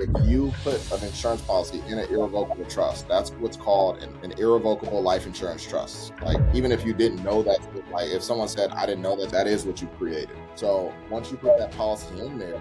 If you put an insurance policy in an irrevocable trust, that's what's called an irrevocable life insurance trust. Like, even if you didn't know that, like if someone said, I didn't know that, that is what you created. So once you put that policy in there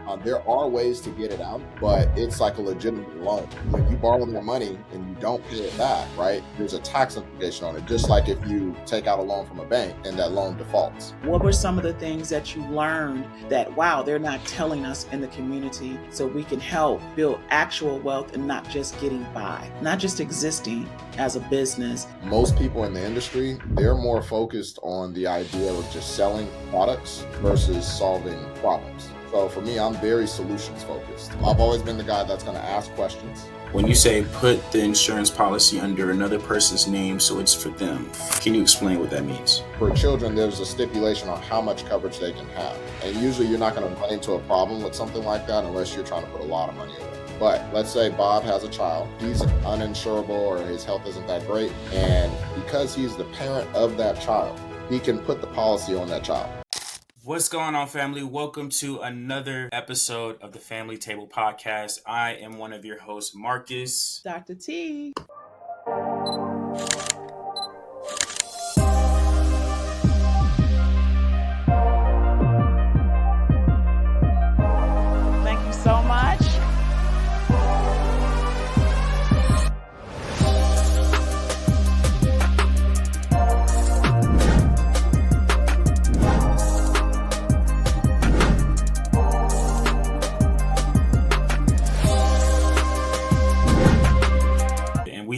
are ways to get it out, but it's like a legitimate loan. When you borrow their money and you don't pay it back, right, there's a tax implication on it, just like if you take out a loan from a bank and that loan defaults. What were some of the things that you learned that, wow, they're not telling us in the community, so we can help build actual wealth and not just getting by, not just existing as a business? Most people in the industry, they're more focused on the idea of just selling products versus solving problems. So for me, I'm very solutions focused. I've always been the guy that's going to ask questions. When you say put the insurance policy under another person's name so it's for them, can you explain what that means? For children, there's a stipulation on how much coverage they can have. And usually you're not going to run into a problem with something like that unless you're trying to put a lot of money away. But let's say Bob has a child, he's uninsurable or his health isn't that great. And because he's the parent of that child, he can put the policy on that child. What's going on, family? Welcome to another episode of the Family Table Podcast. I am one of your hosts, Marcus. Dr. T. Thank you so much.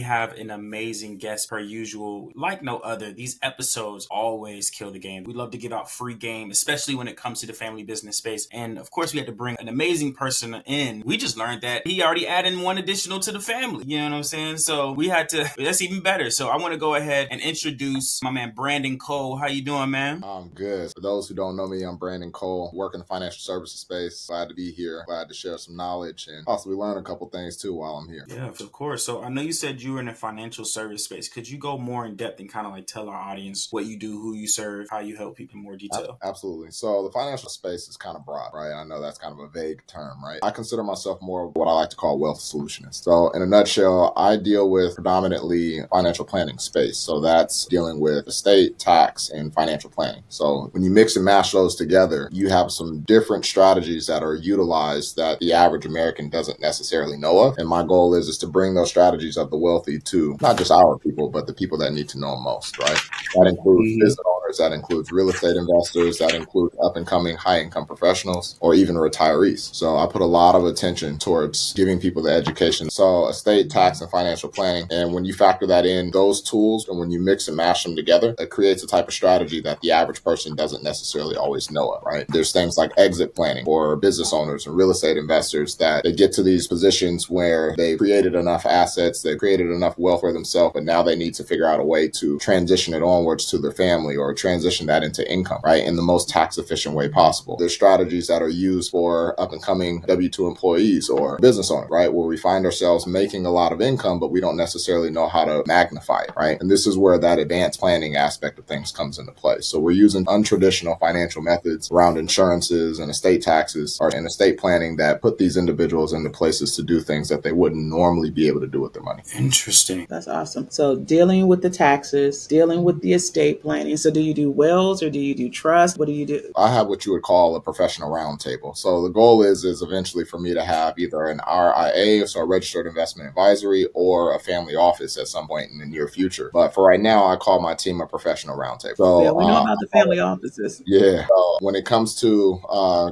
Have an amazing guest per usual, like no other. These episodes always kill the game. We love to give out free game, especially when it comes to the family business space. And of course, we had to bring an amazing person in. We just learned that he already added one additional to the family. You know what I'm saying? So we had to, that's even better. So I want to go ahead and introduce my man, Brandon Cole. How you doing, man? I'm good. For those who don't know me, I'm Brandon Cole, work in the financial services space. Glad to be here. Glad to share some knowledge and possibly learn a couple things too while I'm here. Yeah, of course. So I know you said you were in the financial service space. Could you go more in depth and kind of like tell our audience what you do, who you serve, how you help people in more detail? Absolutely. So the financial space is kind of broad, right? I know that's kind of a vague term, right? I consider myself more of what I like to call wealth solutionist. So in a nutshell, I deal with predominantly financial planning space. So that's dealing with estate, tax, and financial planning. So when you mix and mash those together, you have some different strategies that are utilized that the average American doesn't necessarily know of. And my goal is to bring those strategies of the wealthy to not just our people, but the people that need to know most, right? That includes business owners, that includes real estate investors, that includes up and coming high income professionals, or even retirees. So I put a lot of attention towards giving people the education. So estate, tax, and financial planning. And when you factor that in, those tools, and when you mix and mash them together, it creates a type of strategy that the average person doesn't necessarily always know of, right? There's things like exit planning for business owners and real estate investors that they get to these positions where they've created enough assets, they've created enough wealth for themselves, but now they need to figure out a way to transition it onwards to their family or transition that into income, right? In the most tax efficient way possible. There's strategies that are used for up and coming W-2 employees or business owners, right? Where we find ourselves making a lot of income, but we don't necessarily know how to magnify it, right? And this is where that advanced planning aspect of things comes into play. So we're using untraditional financial methods around insurances and estate taxes or and estate planning that put these individuals into places to do things that they wouldn't normally be able to do with their money. Interesting. That's awesome. So dealing with the taxes, dealing with the estate planning. So do you do wills or do you do trust? What do you do? I have what you would call a professional roundtable. So the goal is eventually for me to have either an RIA, so a registered investment advisory, or a family office at some point in the near future. But for right now, I call my team a professional roundtable. So yeah, we know about the family offices. Yeah. So when it comes to,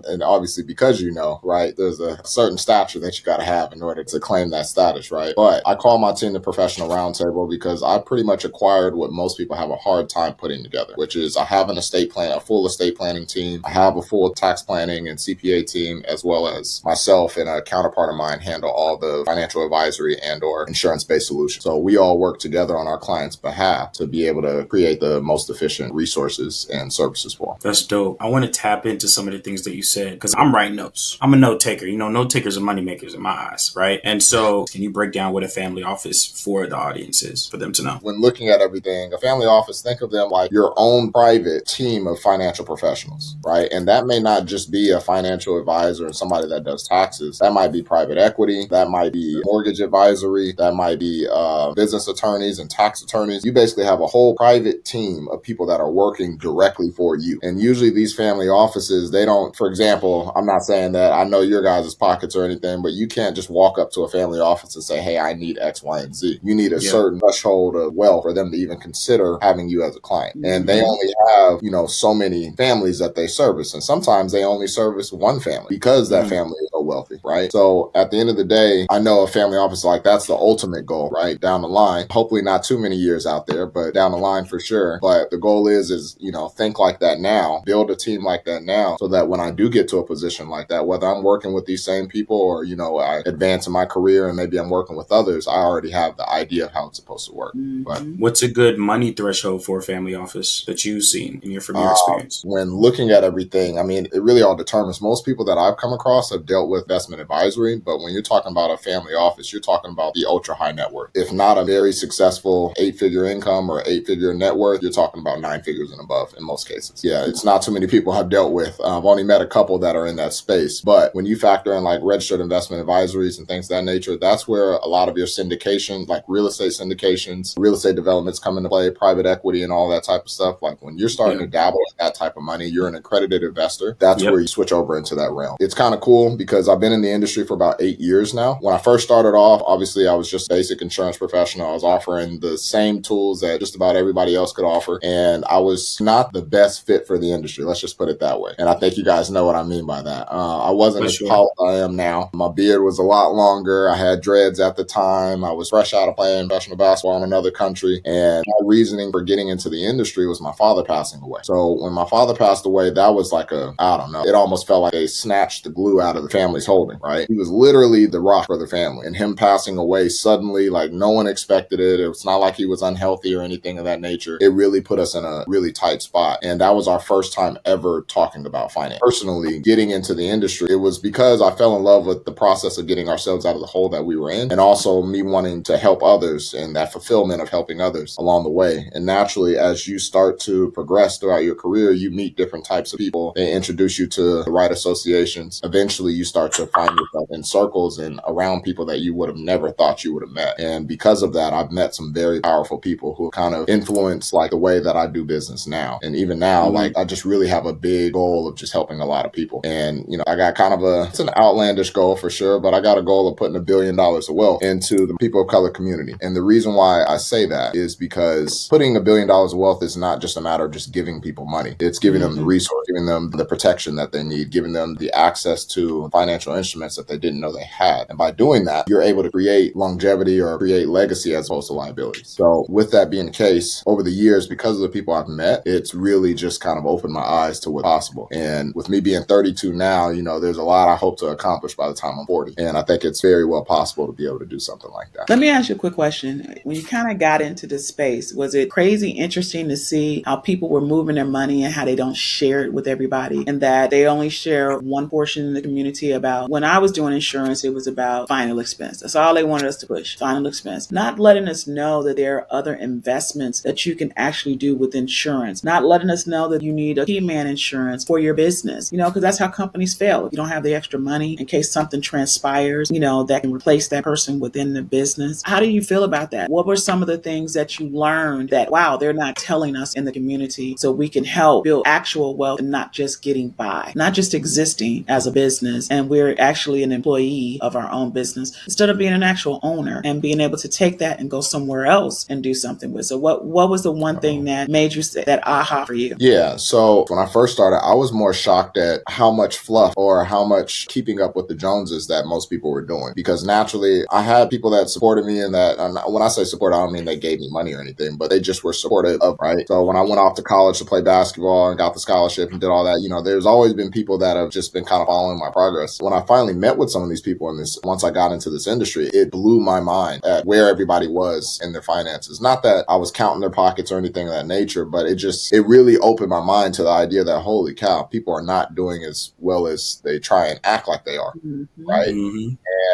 and obviously because you know, right, there's a certain stature that you got to have in order to claim that status, right? But I call my team the professional roundtable because I pretty much acquired what most people have a hard time putting together, which is I have an estate plan, a full estate planning team. I have a full tax planning and CPA team, as well as myself and a counterpart of mine handle all the financial advisory and or insurance-based solutions. So we all work together on our clients' behalf to be able to create the most efficient resources and services for them. That's dope. I want to tap into some of the things that you said because I'm writing notes. I'm a note taker. You know, note takers are money makers in my eyes, right? And so can you break down what a family office for the audience is for them to know? When looking at everything, a family office, think of them like your own own private team of financial professionals, right? And that may not just be a financial advisor and somebody that does taxes. That might be private equity. That might be mortgage advisory. That might be business attorneys and tax attorneys. You basically have a whole private team of people that are working directly for you. And usually these family offices, they don't, for example, I'm not saying that I know your guys' pockets or anything, but you can't just walk up to a family office and say, hey, I need X, Y, and Z. You need a certain threshold of wealth for them to even consider having you as a client. And they only have, so many families that they service. And sometimes they only service one family because that family is so wealthy, right? So at the end of the day, I know a family office like that's the ultimate goal, right? Down the line, hopefully not too many years out there, but down the line for sure. But the goal is, think like that now, build a team like that now, so that when I do get to a position like that, whether I'm working with these same people or, I advance in my career and maybe I'm working with others, I already have the idea of how it's supposed to work. But what's a good money threshold for a family office that you've seen from your experience? When looking at everything, it really all determines. Most people that I've come across have dealt with investment advisory, but when you're talking about a family office, you're talking about the ultra high net worth. If not a very successful 8-figure income or 8-figure net worth, you're talking about 9 figures and above in most cases. Yeah, it's not too many people I've dealt with. I've only met a couple that are in that space. But when you factor in like registered investment advisories and things of that nature, that's where a lot of your syndication, like real estate syndications, real estate developments come into play, private equity and all that type of stuff. Like when you're starting to dabble in that type of money, you're an accredited investor. That's where you switch over into that realm. It's kind of cool because I've been in the industry for about 8 years now. When I first started off, obviously I was just a basic insurance professional. I was offering the same tools that just about everybody else could offer. And I was not the best fit for the industry. Let's just put it that way. And I think you guys know what I mean by that. I wasn't as polished as I am now. My beard was a lot longer. I had dreads at the time. I was fresh out of playing professional basketball in another country. And my reasoning for getting into the industry was my father passing away. So when my father passed away, that was like it almost felt like they snatched the glue out of the family's holding, right? He was literally the rock for the family. And him passing away suddenly, like no one expected it. It's not like he was unhealthy or anything of that nature. It really put us in a really tight spot. And that was our first time ever talking about finance. Personally, getting into the industry, it was because I fell in love with the process of getting ourselves out of the hole that we were in, and also me wanting to help others and that fulfillment of helping others along the way. And naturally, as you start to progress throughout your career, you meet different types of people. They introduce you to the right associations. Eventually, you start to find yourself in circles and around people that you would have never thought you would have met. And because of that, I've met some very powerful people who kind of influence like the way that I do business now. And even now, like I just really have a big goal of just helping a lot of people. And, I got kind of it's an outlandish goal for sure, but I got a goal of putting $1 billion of wealth into the people of color community. And the reason why I say that is because putting $1 billion of wealth is not just a matter of just giving people money. It's giving them the resource, giving them the protection that they need, giving them the access to financial instruments that they didn't know they had. And by doing that, you're able to create longevity or create legacy as opposed to liability. So with that being the case, over the years, because of the people I've met, it's really just kind of opened my eyes to what's possible. And with me being 32 now, there's a lot I hope to accomplish by the time I'm 40. And I think it's very well possible to be able to do something like that. Let me ask you a quick question. When you kind of got into this space, was it crazy interesting to see how people were moving their money and how they don't share it with everybody, and that they only share one portion in the community about, when I was doing insurance, it was about final expense. That's all they wanted us to push, final expense. Not letting us know that there are other investments that you can actually do with insurance. Not letting us know that you need a key man insurance for your business, because that's how companies fail. If you don't have the extra money in case something transpires, that can replace that person within the business. How do you feel about that? What were some of the things that you learned that, wow, they're not telling us in the community, so we can help build actual wealth and not just getting by, not just existing as a business, and we're actually an employee of our own business instead of being an actual owner and being able to take that and go somewhere else and do something with. So what was the one thing that made you say that aha for you? Yeah. So when I first started, I was more shocked at how much fluff or how much keeping up with the Joneses that most people were doing, because naturally I had people that supported me, and that, and when I say support, I don't mean they gave me money or anything, but they just were supportive of, right? So when I went off to college to play basketball and got the scholarship and did all that, there's always been people that have just been kind of following my progress. When I finally met with some of these people once I got into this industry, it blew my mind at where everybody was in their finances. Not that I was counting their pockets or anything of that nature, but it really opened my mind to the idea that, holy cow, people are not doing as well as they try and act like they are, right?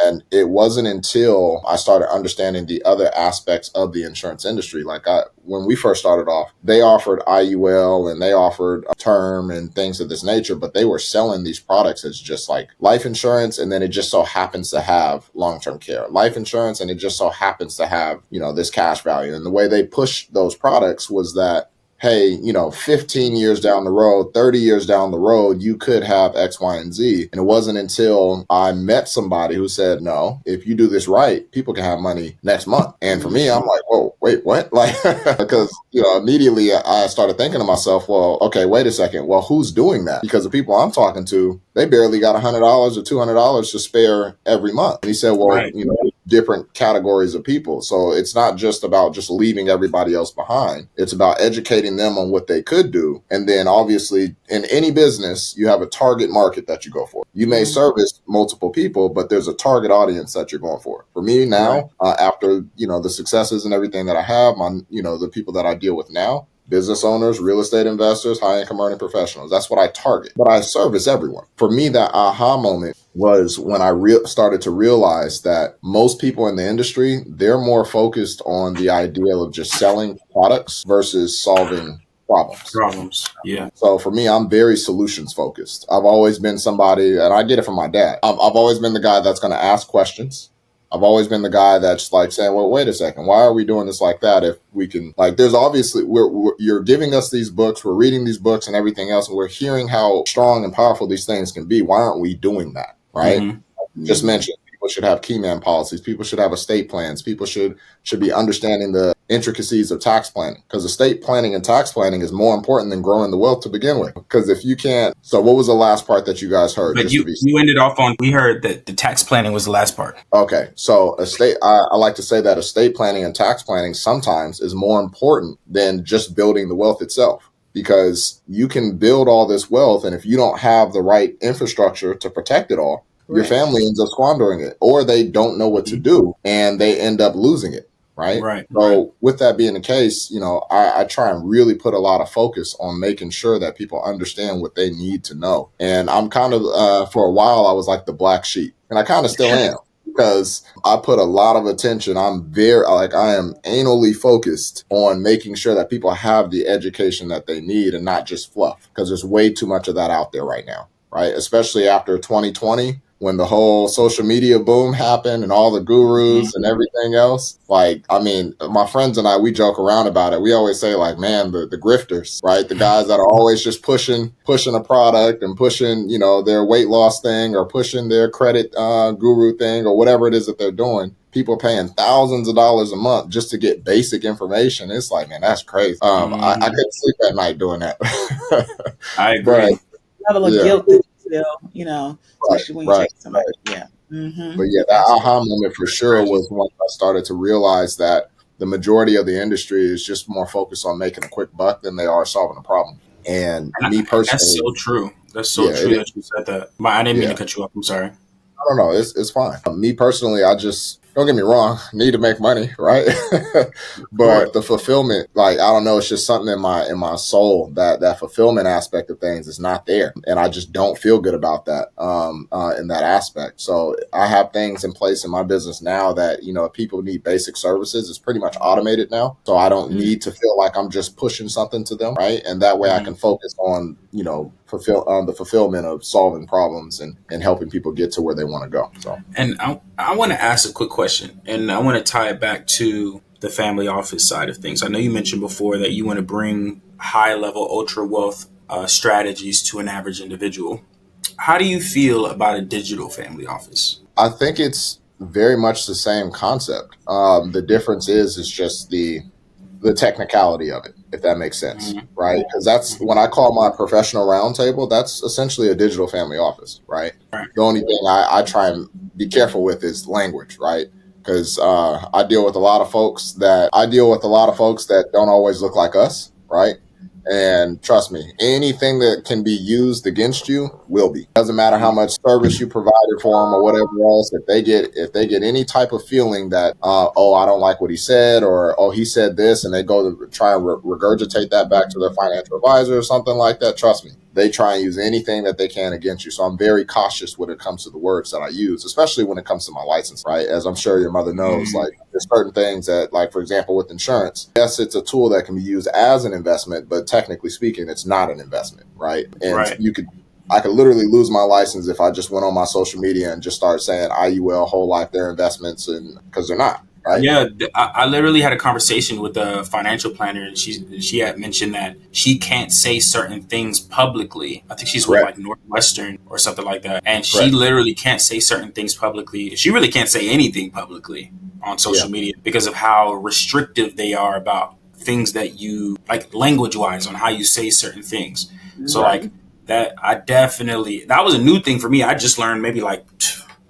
And it wasn't until I started understanding the other aspects of the insurance industry. When we first started off, they offered IUL and they offered term and things of this nature, but they were selling these products as just like life insurance. And then it just so happens to have long-term care, life insurance. And it just so happens to have, this cash value. And the way they pushed those products was that, hey, 15 years down the road, 30 years down the road, you could have X, Y, and Z. And it wasn't until I met somebody who said, no, if you do this right, people can have money next month. And for me, I'm like, whoa, wait, what? Because, immediately I started thinking to myself, well, okay, wait a second. Well, who's doing that? Because the people I'm talking to, they barely got $100 or $200 to spare every month. And he said, well, Right. Different categories of people. So it's not just about just leaving everybody else behind. It's about educating them on what they could do. And then obviously in any business, you have a target market that you go for. You may service multiple people, but there's a target audience that you're going for. For me now, after, the successes and everything that I have, the people that I deal with now, business owners, real estate investors, high income earning professionals. That's what I target, but I service everyone. For me, that aha moment was when I started to realize that most people in the industry, they're more focused on the ideal of just selling products versus solving problems. Yeah. So for me, I'm very solutions focused. I've always been somebody, and I get it from my dad. I've always been the guy that's going to ask questions. I've always been the guy that's like saying, well, wait a second, why are we doing this like that? If we can, there's obviously, you're giving us these books, we're reading these books and everything else, and we're hearing how strong and powerful these things can be. Why aren't we doing that? Right? Mm-hmm. Just mentioned, people should have key man policies. People should have estate plans. People should be understanding the intricacies of tax planning, because estate planning and tax planning is more important than growing the wealth to begin with. Because if you can't, so what was the last part that you guys heard? But you ended off on, we heard that the tax planning was the last part. Okay. So I like to say that estate planning and tax planning sometimes is more important than just building the wealth itself, because you can build all this wealth, and if you don't have the right infrastructure to protect it all, your family ends up squandering it, or they don't know what to do and they end up losing it. Right. So with that being the case, I try and really put a lot of focus on making sure that people understand what they need to know. And I'm kind of, for a while, I was like the black sheep, and I kind of still am, because I put a lot of attention. I am anally focused on making sure that people have the education that they need and not just fluff, because there's way too much of that out there right now. Right. Especially after 2020. When the whole social media boom happened and all the gurus and everything else, my friends and I, we joke around about it. We always say, man, the grifters, right? The guys that are always just pushing a product and pushing, their weight loss thing or pushing their credit guru thing or whatever it is that they're doing. People paying thousands of dollars a month just to get basic information. It's like, man, that's crazy. I couldn't sleep at night doing that. I agree. Level of guilt that you feel, especially when you take somebody. Yeah. Mm-hmm. But that aha moment for sure was when I started to realize that the majority of the industry is just more focused on making a quick buck than they are solving a problem. And me personally, that's so true. That's so true that you said that. I didn't mean to cut you off. I'm sorry. I don't know. It's fine. Me personally, I just, don't get me wrong, need to make money, right? But the fulfillment, I don't know, it's just something in my soul that fulfillment aspect of things is not there. And I just don't feel good about that in that aspect. So I have things in place in my business now that, if people need basic services, it's pretty much automated now. So I don't need to feel like I'm just pushing something to them, right? And that way I can focus on, the fulfillment of solving problems and helping people get to where they want to go. So, and I want to ask a quick question, and I want to tie it back to the family office side of things. I know you mentioned before that you want to bring high level ultra wealth strategies to an average individual. How do you feel about a digital family office? I think it's very much the same concept. The difference is just the technicality of it, if that makes sense, right? Because that's when I call my professional roundtable, that's essentially a digital family office, right? The only thing I try and be careful with is language, right? Because I deal with a lot of folks that don't always look like us, right? And trust me, anything that can be used against you will be. Doesn't matter how much service you provided for them or whatever else. If they get any type of feeling that oh, I don't like what he said, or oh, he said this, and they go to try and regurgitate that back to their financial advisor or something like that, trust me, they try and use anything that they can against you. So I'm very cautious when it comes to the words that I use, especially when it comes to my license, right? As I'm sure your mother knows, like there's certain things that, like, for example, with insurance, yes, it's a tool that can be used as an investment, but technically speaking, it's not an investment, right? And I could literally lose my license if I just went on my social media and just started saying IUL, whole life, their investments, and because they're not. Right? Yeah, I literally had a conversation with a financial planner, and she had mentioned that she can't say certain things publicly. I think she's with like Northwestern or something like that, and she literally can't say certain things publicly. She really can't say anything publicly on social media because of how restrictive they are about things that you like, language wise, on how you say certain things. So like that, that was a new thing for me. I just learned maybe like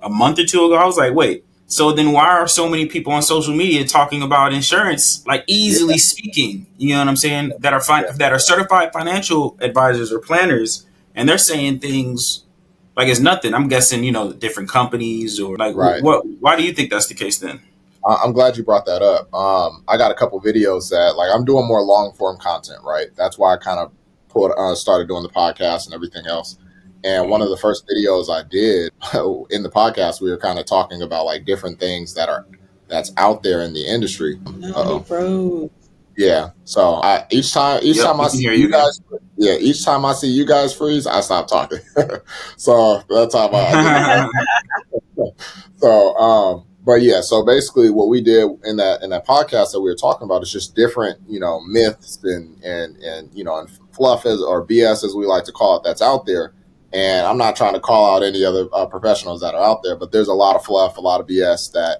a month or two ago. I was like, wait. So then why are so many people on social media talking about insurance, like easily speaking, you know what I'm saying, that are certified financial advisors or planners, and they're saying things like it's nothing. I'm guessing, different companies or like why do you think that's the case then? I'm glad you brought that up. I got a couple videos that, like, I'm doing more long form content, right? That's why I kind of started doing the podcast and everything else. And one of the first videos I did in the podcast, we were kind of talking about like different things that's out there in the industry. Bro. Yeah. So each time I see you guys, each time I see you guys freeze, I stop talking. So that's how I did. So but yeah, so basically what we did in that podcast that we were talking about is just different, myths and fluff or BS, as we like to call it, that's out there. And I'm not trying to call out any other professionals that are out there, but there's a lot of fluff, a lot of BS that,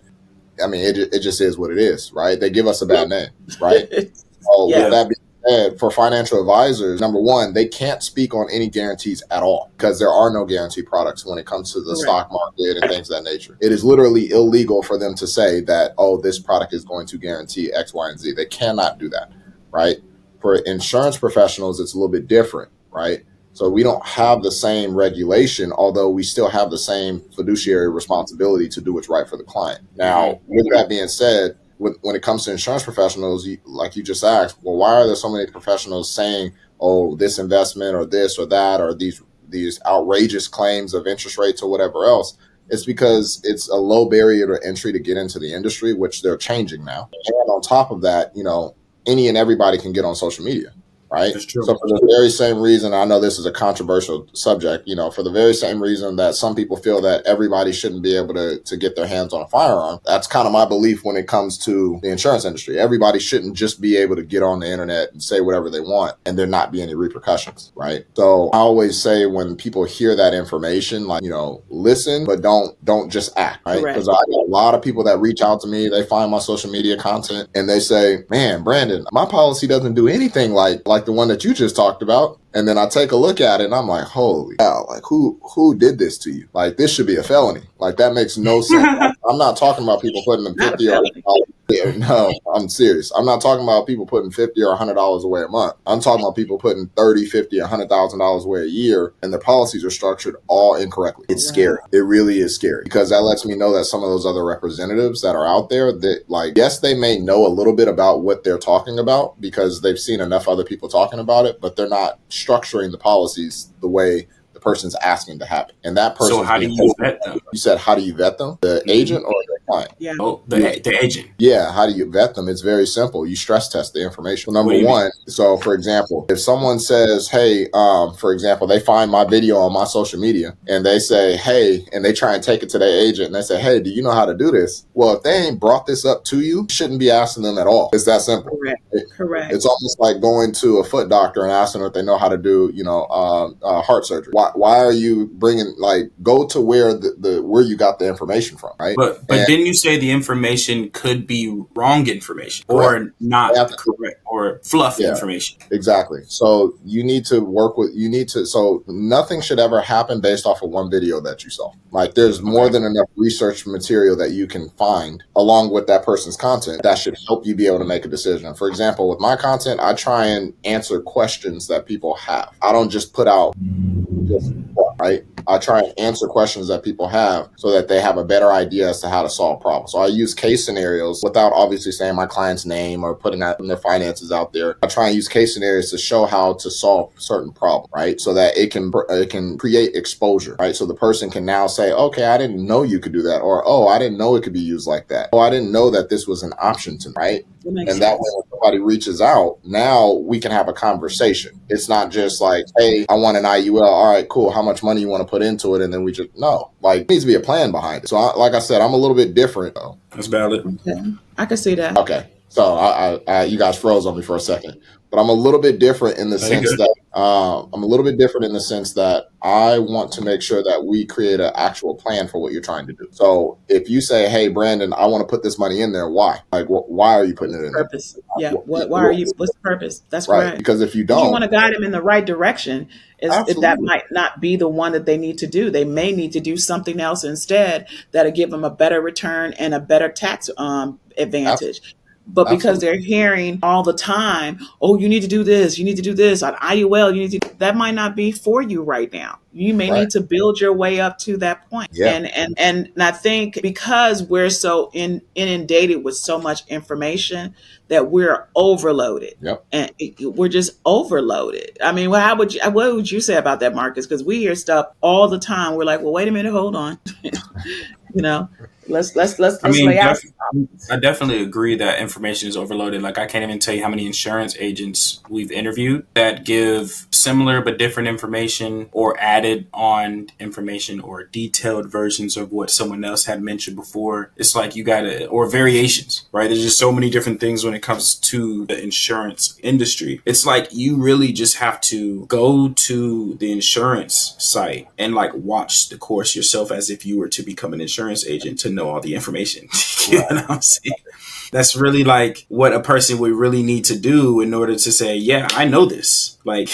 I mean, it just is what it is, right? They give us a bad name, right? So with that being said, for financial advisors, number one, they can't speak on any guarantees at all because there are no guarantee products when it comes to the stock market and things of that nature. It is literally illegal for them to say that, oh, this product is going to guarantee X, Y, and Z. They cannot do that, right? For insurance professionals, it's a little bit different, right? So we don't have the same regulation, although we still have the same fiduciary responsibility to do what's right for the client. Now, with that being said, when it comes to insurance professionals, like you just asked, well, why are there so many professionals saying, oh, this investment or this or that, or these outrageous claims of interest rates or whatever else? It's because it's a low barrier to entry to get into the industry, which they're changing now. And on top of that, any and everybody can get on social media. Right. So for the very same reason, I know this is a controversial subject, for the very same reason that some people feel that everybody shouldn't be able to get their hands on a firearm. That's kind of my belief when it comes to the insurance industry. Everybody shouldn't just be able to get on the internet and say whatever they want and there not be any repercussions. Right. So I always say when people hear that information, like, listen, but don't just act. Right. Because I got a lot of people that reach out to me. They find my social media content and they say, man, Brandon, my policy doesn't do anything like the one that you just talked about. And then I take a look at it and I'm like, holy cow, like who did this to you? Like, this should be a felony. Like, that makes no sense. I'm not talking about people putting them 50 or no, I'm serious. I'm not talking about people putting $50 or $100 away a month. I'm talking about people putting $30, $50, $100,000 away a year, and their policies are structured all incorrectly. It's scary. It really is scary because that lets me know that some of those other representatives that are out there that, like, yes, they may know a little bit about what they're talking about because they've seen enough other people talking about it, but they're not structuring the policies the way the person's asking to happen. And that person. So how do you vet them? You said, how do you vet them? The agent or the client? Yeah. Oh, the agent. Yeah. How do you vet them? It's very simple. You stress test the information. Number one. So for example, if someone says, hey, for example, they find my video on my social media and they say, hey, and they try and take it to their agent and they say, hey, do you know how to do this? Well, if they ain't brought this up to you, you shouldn't be asking them at all. It's that simple. Correct. It's almost like going to a foot doctor and asking them if they know how to do, heart surgery. Why are you bringing, like, go to where where you got the information from, right? But then didn't you say the information could be wrong information or not correct or fluff information? Exactly. So so nothing should ever happen based off of one video that you saw. Like there's more than enough research material that you can find along with that person's content that should help you be able to make a decision. For example, with my content, I try and answer questions that people have. I don't just put out right? I try and answer questions that people have so that they have a better idea as to how to solve problems. So I use case scenarios without obviously saying my client's name or putting out their finances out there. I try and use case scenarios to show how to solve certain problems, right? So that it can create exposure, right? So the person can now say, okay, I didn't know you could do that. Or, oh, I didn't know it could be used like that. Oh, I didn't know that this was an option to me, right? And that way when somebody reaches out, now we can have a conversation. It's not just like, hey, I want an IUL. All right, cool. How much money you want to put into it? And then we just, no, like, there needs to be a plan behind it. So like I said, I'm a little bit different though. That's valid. Okay. I can see that. Okay. So I you guys froze on me for a second, but I'm a little bit different in the sense that I want to make sure that we create an actual plan for what you're trying to do. So if you say, hey, Brandon, I want to put this money in there, why? Like, why are you putting it in purpose? Yeah. Why are you? What's the purpose? That's right. Because if you don't, you want to guide them in the right direction. That might not be the one that they need to do. They may need to do something else instead that'll give them a better return and a better tax advantage. But because they're hearing all the time, oh, you need to do this, you need to do this on IUL, that might not be for you right now. You may need to build your way up to that point. Yeah. And I think because we're so inundated with so much information that we're overloaded. Yep. And we're just overloaded. I mean, what would you say about that, Marcus? Because we hear stuff all the time. We're like, well, wait a minute, hold on. Let's lay out. I definitely agree that information is overloaded. Like I can't even tell you how many insurance agents we've interviewed that give similar but different information or added on information or detailed versions of what someone else had mentioned before. It's like or variations, right? There's just so many different things when it comes to the insurance industry. It's like you really just have to go to the insurance site and like watch the course yourself as if you were to become an insurance agent to know all the information. You know what I'm saying? That's really like what a person would really need to do in order to say, yeah, I know this. Like,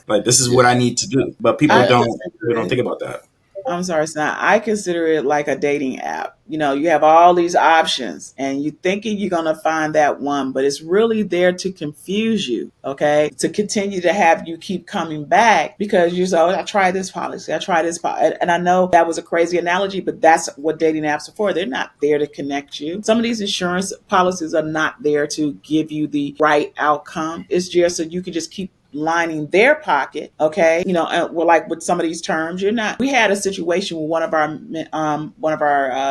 like this is what I need to do. But people don't think about that. I'm sorry, it's not. I consider it like a dating app. You have all these options and you're thinking you're going to find that one, but it's really there to confuse you, okay? To continue to have you keep coming back because you say, oh, I tried this policy, I tried this policy. And I know that was a crazy analogy, but that's what dating apps are for. They're not there to connect you. Some of these insurance policies are not there to give you the right outcome. It's just so you can just keep lining their pocket, okay? Well, like with some of these terms, we had a situation with one of our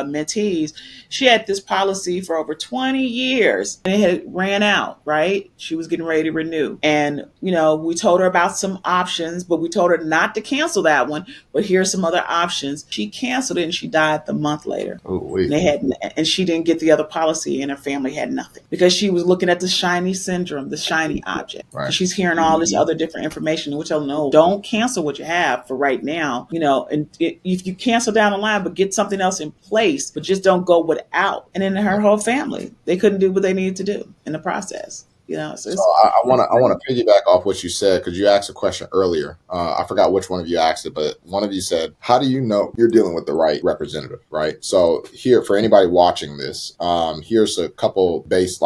mentees. She had this policy for over 20 years and it had ran out, right? She was getting ready to renew. And, we told her about some options, but we told her not to cancel that one, but here's some other options. She canceled it and she died the month later. And she didn't get the other policy and her family had nothing because she was looking at the shiny syndrome, the shiny object. Right. She's hearing all this other different information, which I'll know. Don't cancel what you have for right now, and if you cancel down the line, but get something else in place, but just don't go without. And then her whole family, they couldn't do what they needed to do in the process. So I want to piggyback off what you said because you asked a question earlier. I forgot which one of you asked it, but one of you said, "How do you know you're dealing with the right representative?" Right. So here, for anybody watching this, here's a couple base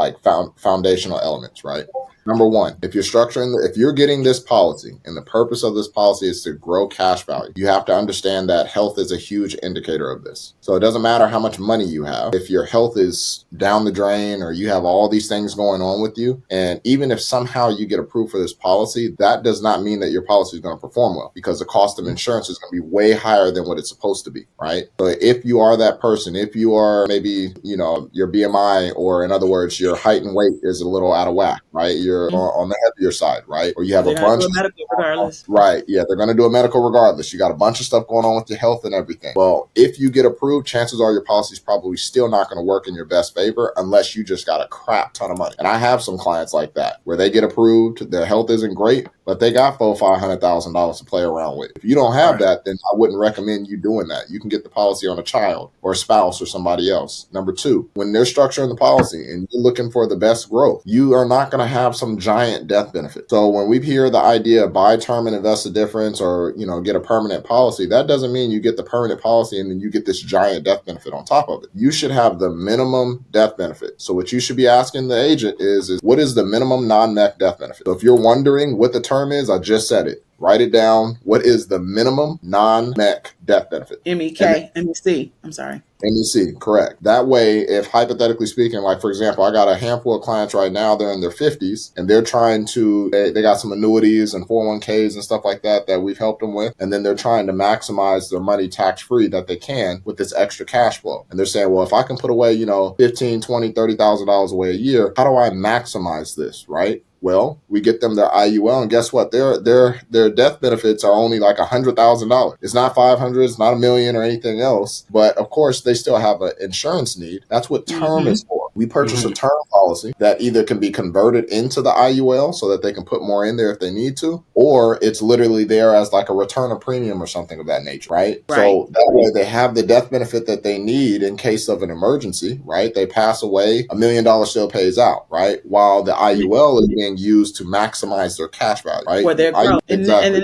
foundational elements. Right. Number one, if you're getting this policy and the purpose of this policy is to grow cash value, you have to understand that health is a huge indicator of this. So it doesn't matter how much money you have. If your health is down the drain or you have all these things going on with you, and even if somehow you get approved for this policy, that does not mean that your policy is going to perform well because the cost of insurance is going to be way higher than what it's supposed to be, right? So if you are that person, if you are maybe, your BMI, or in other words, your height and weight is a little out of whack, right? You're on the heavier side, right? Or you have a bunch of medical regardless. Right. Yeah, they're going to do a medical regardless. You got a bunch of stuff going on with your health and everything. Well, if you get approved, chances are your policy is probably still not going to work in your best favor unless you just got a crap ton of money. And I have some clients like that where they get approved, their health isn't great, but they got $500,000 to play around with. If you don't have that, then I wouldn't recommend you doing that. You can get the policy on a child or a spouse or somebody else. Number two, when they're structuring the policy and you're looking for the best growth, you are not going to have some giant death benefit. So when we hear the idea of buy term and invest the difference, or get a permanent policy, that doesn't mean you get the permanent policy and then you get this giant death benefit on top of it. You should have the minimum death benefit. So what you should be asking the agent is what is the minimum non-MEC death benefit? So if you're wondering what the term is, I just said it. Write it down. What is the minimum non-MEC death benefit? MEC. I'm sorry. MEC, correct. That way, if hypothetically speaking, like for example, I got a handful of clients right now, they're in their 50s and they're trying to, they got some annuities and 401ks and stuff like that we've helped them with. And then they're trying to maximize their money tax-free that they can with this extra cash flow. And they're saying, well, if I can put away, $15, $20, $30,000 away a year, how do I maximize this, right? Well, we get them their IUL, and guess what? Their death benefits are only like $100,000. It's not 500, it's not $1 million or anything else. But of course, they still have an insurance need. That's what term is for. We purchase a term policy that either can be converted into the IUL so that they can put more in there if they need to, or it's literally there as like a return of premium or something of that nature, right? So that way they have the death benefit that they need in case of an emergency, right? They pass away, $1 million still pays out, right? While the IUL is being used to maximize their cash value, right? For their growth. Exactly.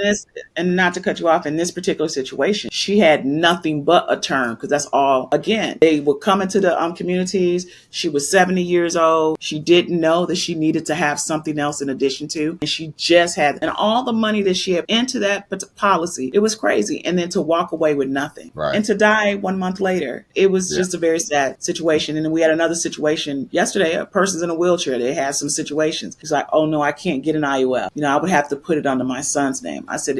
And not to cut you off, in this particular situation, she had nothing but a term, because that's all. Again, they would come into the communities. She was 70 years old. She didn't know that she needed to have something else in addition to, and she just had, and all the money that she had into that policy, it was crazy. And then to walk away with nothing, and to die 1 month later, it was just a very sad situation. And then we had another situation yesterday. A person's in a wheelchair. They had some situations. He's like, oh no, I can't get an IUL. I would have to put it under my son's name. I said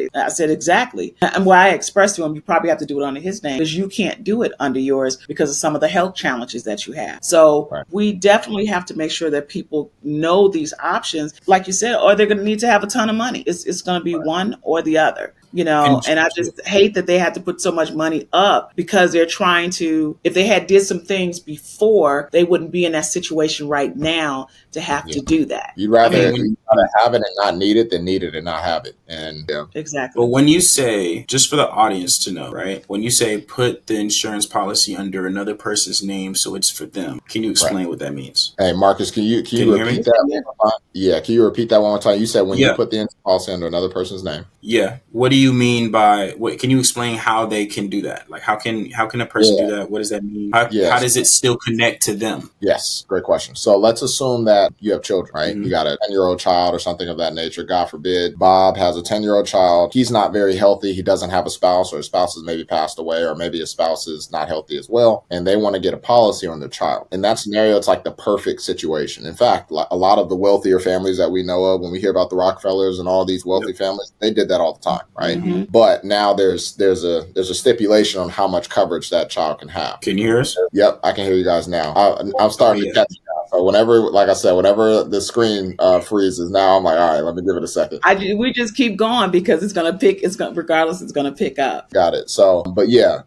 exactly. And what I expressed to him, you probably have to do it under his name, because you can't do it under yours because of some of the health challenges that you have. So we definitely have to make sure that people know these options, like you said, or they're going to need to have a ton of money. It's going to be one or the other. And I just hate that they had to put so much money up, because they're trying to, if they had did some things before, they wouldn't be in that situation right now to have to do that. You'd rather have it and not need it than need it and not have it. And exactly. But when you say, just for the audience to know, right? When you say put the insurance policy under another person's name so it's for them, can you explain what that means? Hey, Marcus, can you repeat that one more time? Yeah, can you repeat that one more time? You said when you put the insurance policy under another person's name. Yeah. What do you mean by what? Can you explain how they can do that? Like how can a person do that? What does that mean? How does it still connect to them? Yes, great question. So let's assume that you have children, right? You got a 10-year-old child or something of that nature. God forbid, Bob has a 10-year-old child. He's not very healthy. He doesn't have a spouse, or his spouse has maybe passed away, or maybe his spouse is not healthy as well, and they want to get a policy on their child. In that scenario, it's like the perfect situation. In fact, a lot of the wealthier families that we know of, when we hear about the Rockefellers and all these wealthy families, they did that all the time, right? But now there's a stipulation on how much coverage that child can have. Can you hear us? Yep, I can hear you guys now. I'm starting to catch you now. So whenever the screen freezes, now I'm like, all right, let me give it a second. We just keep going, because it's gonna pick up. Got it. So,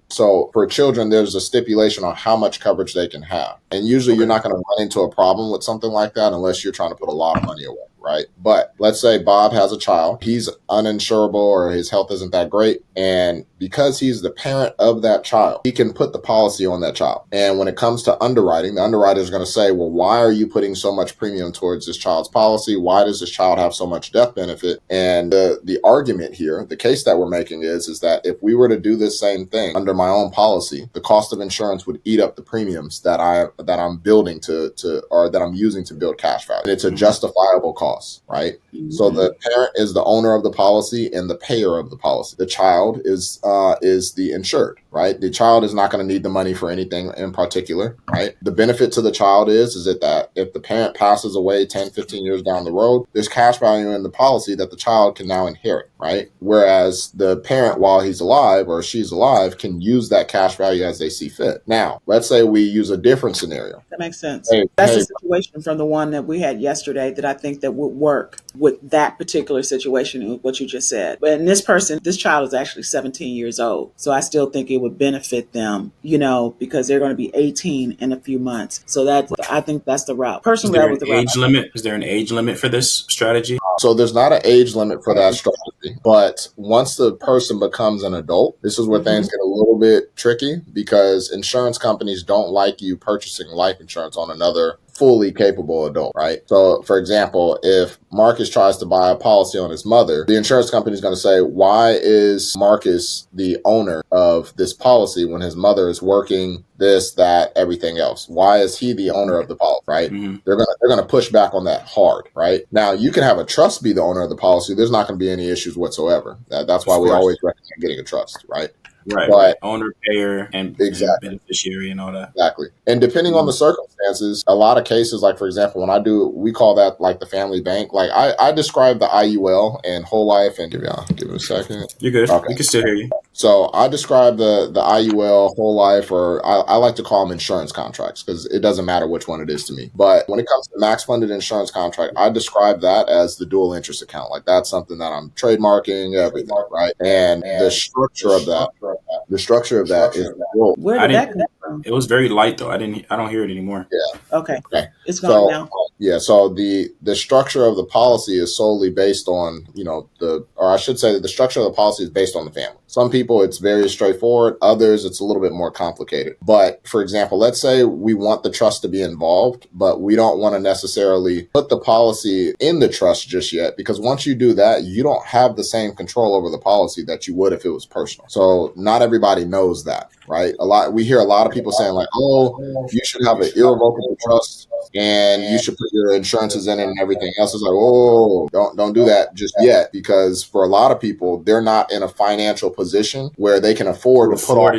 so for children, there's a stipulation on how much coverage they can have, and usually you're not going to run into a problem with something like that unless you're trying to put a lot of money away. Right. But let's say Bob has a child. He's uninsurable, or his health isn't that great. And because he's the parent of that child, he can put the policy on that child. And when it comes to underwriting, the underwriter is going to say, well, why are you putting so much premium towards this child's policy? Why does this child have so much death benefit? And the argument here, the case that we're making is that if we were to do this same thing under my own policy, the cost of insurance would eat up the premiums that I'm building or that I'm using to build cash value. And it's a justifiable cost. Right? So the parent is the owner of the policy and the payer of the policy. The child is the insured, right? The child is not going to need the money for anything in particular, right? The benefit to the child is that if the parent passes away 10, 15 years down the road, there's cash value in the policy that the child can now inherit, right? Whereas the parent, while he's alive or she's alive, can use that cash value as they see fit. Now, let's say we use a different scenario. That makes sense. That's the situation from the one that we had yesterday that I think that would work with that particular situation, what you just said. But in this child is actually 17 years old. So I still think it would benefit them, because they're going to be 18 in a few months. So I think that's the route. Personally, that was the route. Age limit? Is there an age limit for this strategy? So there's not an age limit for that strategy. But once the person becomes an adult, this is where things get a little bit tricky because insurance companies don't like you purchasing life insurance on another fully capable adult, right? So, for example, if Marcus tries to buy a policy on his mother, the insurance company is going to say, why is Marcus the owner of this policy when his mother is working this, that, everything else? Why is he the owner of the policy, right? They're gonna push back on that hard, right? Now, you can have a trust be the owner of the policy. There's not going to be any issues whatsoever. That's why we always recommend getting a trust, right? Right, But right. Owner, payer, and beneficiary and all that. Exactly. And depending on the circumstances, a lot of cases, like for example, we call that like the family bank. Like I describe the IUL and whole life and give it a second. You're good. Okay. We can still hear you. So I describe the IUL, whole life, or I like to call them insurance contracts because it doesn't matter which one it is to me. But when it comes to max funded insurance contract, I describe that as the dual interest account. Like that's something that I'm trademarking, everything, right? And the structure of that is dual. Where did that come from? It was very light though. I don't hear it anymore. Yeah. Okay. It's gone now. Yeah. So the structure of the policy is solely based on, I should say that the structure of the policy is based on the family. Some people it's very straightforward. Others it's a little bit more complicated. But for example, let's say we want the trust to be involved, but we don't want to necessarily put the policy in the trust just yet, because once you do that, you don't have the same control over the policy that you would if it was personal. So not everybody knows that, right? We hear a lot of people saying like, oh, you should have an irrevocable trust and you should put your insurances in it and everything else. Is like, oh, don't do that just yet, because for a lot of people, they're not in a financial position where they can afford to put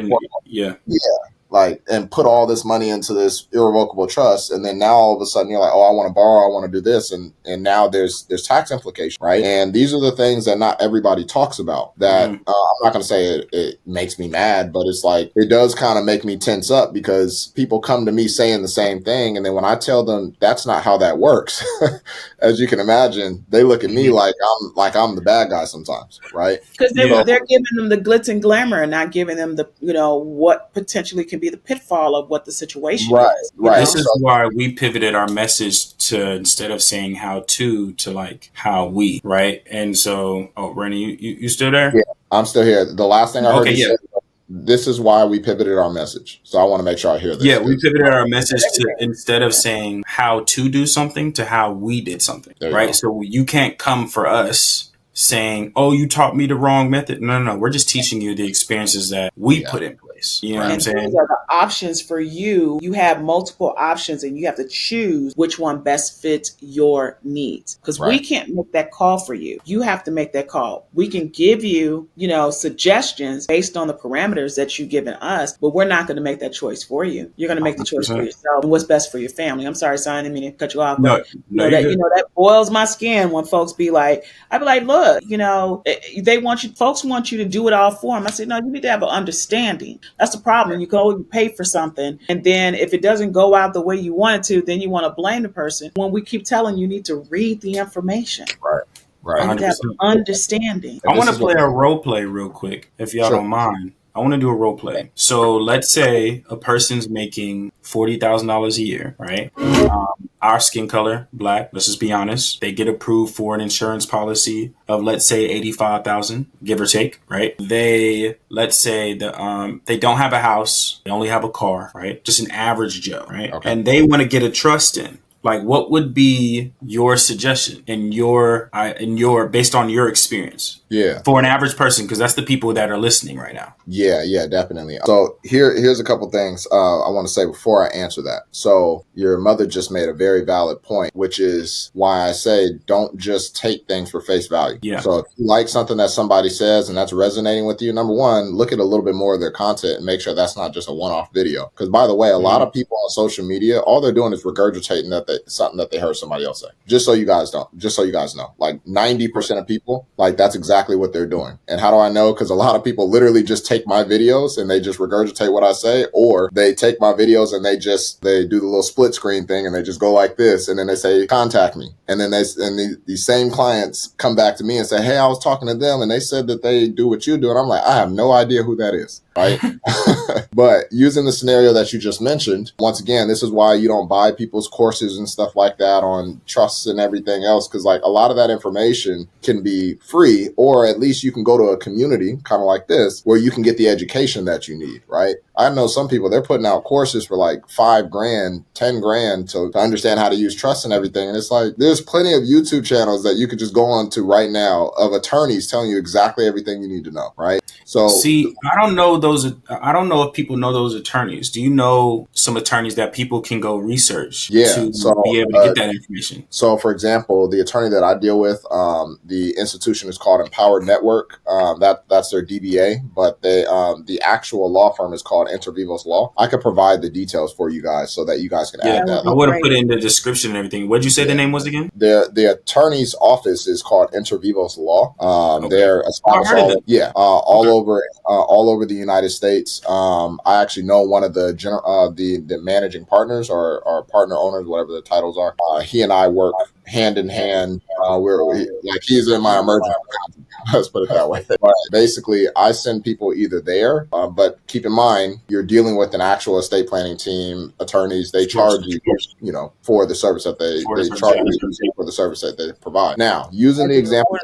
and put all this money into this irrevocable trust. And then now all of a sudden you're like, oh, I want to borrow, I want to do this. And now there's tax implications, right? And these are the things that not everybody talks about that I'm not going to say it makes me mad, but it's like, it does kind of make me tense up because people come to me saying the same thing. And then when I tell them that's not how that works, as you can imagine, they look at me like I'm the bad guy sometimes, right? Because they're giving them the glitz and glamour and not giving them the, what potentially can be the pitfall of what the situation is. Right. This is why we pivoted our message to, instead of saying how to like how we, right? And so, Rennie, you still there? Yeah, I'm still here. The last thing I heard you say, this is why we pivoted our message. So I want to make sure I hear this. Yeah, we pivoted our message to, instead of saying how to do something, to how we did something, right? So you can't come for us saying, oh, you taught me the wrong method. No. We're just teaching you the experiences that we put in place. You know what I'm saying? These are the options for you. You have multiple options and you have to choose which one best fits your needs. Because we can't make that call for you. You have to make that call. We can give you, suggestions based on the parameters that you've given us, but we're not going to make that choice for you. You're going to make the choice for yourself and what's best for your family. I'm sorry, son, I didn't mean to cut you off. But that boils my skin when folks be like, I'd be like, look, folks want you to do it all for them. I said, no, you need to have an understanding. That's the problem. You can only pay for something. And then if it doesn't go out the way you want it to, then you want to blame the person when we keep telling you need to read the information. Right. And have understanding. I want to play a role play real quick, if y'all don't mind. I want to do a role play. So let's say a person's making $40,000 a year, right? Our skin color, black, let's just be honest. They get approved for an insurance policy of, let's say, $85,000, give or take, right? Let's say they don't have a house. They only have a car, right? Just an average Joe, right? Okay. And they want to get a trust in. Like, what would be your suggestion based on your experience? Yeah. For an average person, because that's the people that are listening right now. Yeah, definitely. So here's a couple things I want to say before I answer that. So your mother just made a very valid point, which is why I say don't just take things for face value. Yeah. So if you like something that somebody says and that's resonating with you, number one, look at a little bit more of their content and make sure that's not just a one-off video. Because by the way, a lot of people on social media, all they're doing is regurgitating something that they heard somebody else say. Just so you guys know, like 90% of people, like that's exactly what they're doing. And how do I know? Because a lot of people literally just take my videos and they just regurgitate what I say, or they take my videos and they do the little split screen thing and they just go like this, and then they say, contact me. And then these same clients come back to me and say, hey, I was talking to them and they said that they do what you do. And I'm like, I have no idea who that is. right? But using the scenario that you just mentioned, once again, this is why you don't buy people's courses and stuff like that on trusts and everything else, because like a lot of that information can be free, or at least you can go to a community kind of like this where you can get the education that you need, right? I know some people, they're putting out courses for like $5,000, $10,000 to understand how to use trusts and everything. And it's like, there's plenty of YouTube channels that you could just go on to right now of attorneys telling you exactly everything you need to know, right? So see, I don't know if people know those attorneys. Do you know some attorneys that people can go research to be able to get that information? So, for example, the attorney that I deal with, the institution is called Empowered Network. That's their DBA, but the actual law firm is called Inter Vivos Law. I could provide the details for you guys so that you guys can add that. I would have put it in the description and everything. What'd you say the name was again? The attorney's office is called Inter Vivos Law. They're all over the United States. I actually know one of the managing partners or partner owners, whatever the titles are. He and I work hand in hand. He's in my emergency. Let's put it that way. But basically, I send people either there, but keep in mind, you're dealing with an actual estate planning team, attorneys. They charge you, for the service that they charge you for the service that they provide. Now, using the example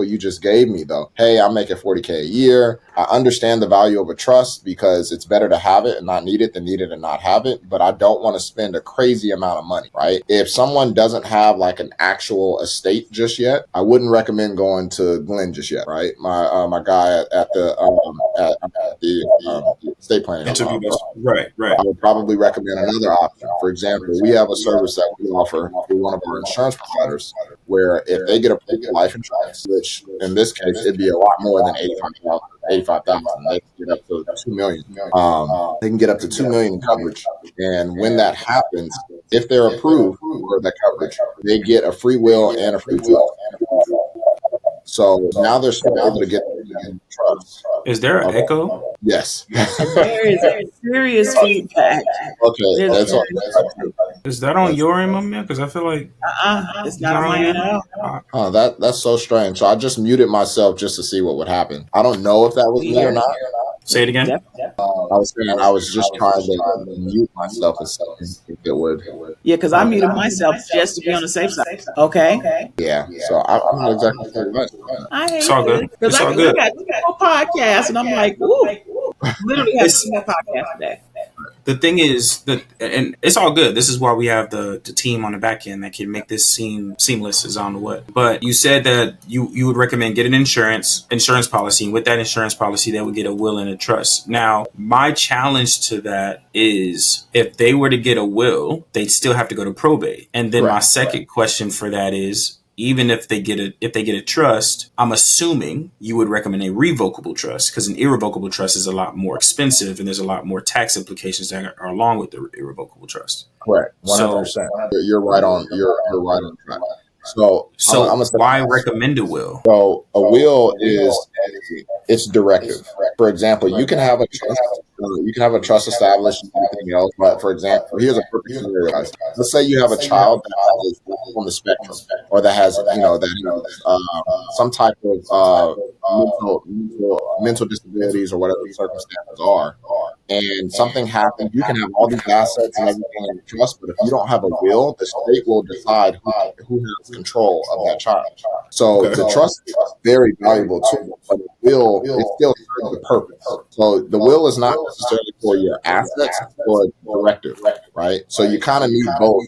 you just gave me, though, hey, I'm making $40K a year. I understand the value of a trust because it's better to have it and not need it than need it and not have it. But I don't want to spend a crazy amount of money, right? If someone doesn't have like an actual estate just yet, I wouldn't recommend going to Glenn just yet, right? My guy at the estate planning interview. Right. I would probably recommend another option. For example, we have a service that we offer through one of our insurance providers where if they get a life insurance, which in this case it'd be a lot more than $85,000. They can get up to $2 million. They can get up to $2 million in coverage, and when that happens, if they're approved for that coverage, they get a free will and a free will. So now they're still able to get trust. Is there an echo? Yes. There is a serious feedback. Okay, that's all. Is that on your end, my man? Because I feel like it's not on my end at all. That's so strange. So I just muted myself just to see what would happen. I don't know if that was me or not. Say it again. I was saying I was just trying to mute myself and see if it would. Yeah, because I muted myself just to be on the safe side. Okay. Yeah. So I'm not exactly sure. It's all good. It's all good. I got 2 more podcasts, and I'm like, ooh, literally have 2 more podcasts today. The thing is that, and it's all good. This is why we have the team on the back end that can make this seem seamless as on what. But you said that you would recommend getting an insurance policy, and with that insurance policy, they would get a will and a trust. Now, my challenge to that is if they were to get a will, they'd still have to go to probate. And then my second question for that is, even if they get a trust, I'm assuming you would recommend a revocable trust, because an irrevocable trust is a lot more expensive and there's a lot more tax implications that are along with the irrevocable trust. Correct. 100%. You're right on. You're right on track. So why recommend a will? So a will it's directive. For example, you can have a trust. You can have a trust established and everything else. But for example, here's a perfect scenario. Let's say you have a child that is on the spectrum, or that has some type of mental disabilities or whatever the circumstances are, and something happens. You can have all these assets and everything in the trust, but if you don't have a will, the state will decide who has control of that child. So the trust is very valuable too, but the will it still serves the purpose. So the will is not necessarily for your assets, it's for a directive, right? So you kind of need both.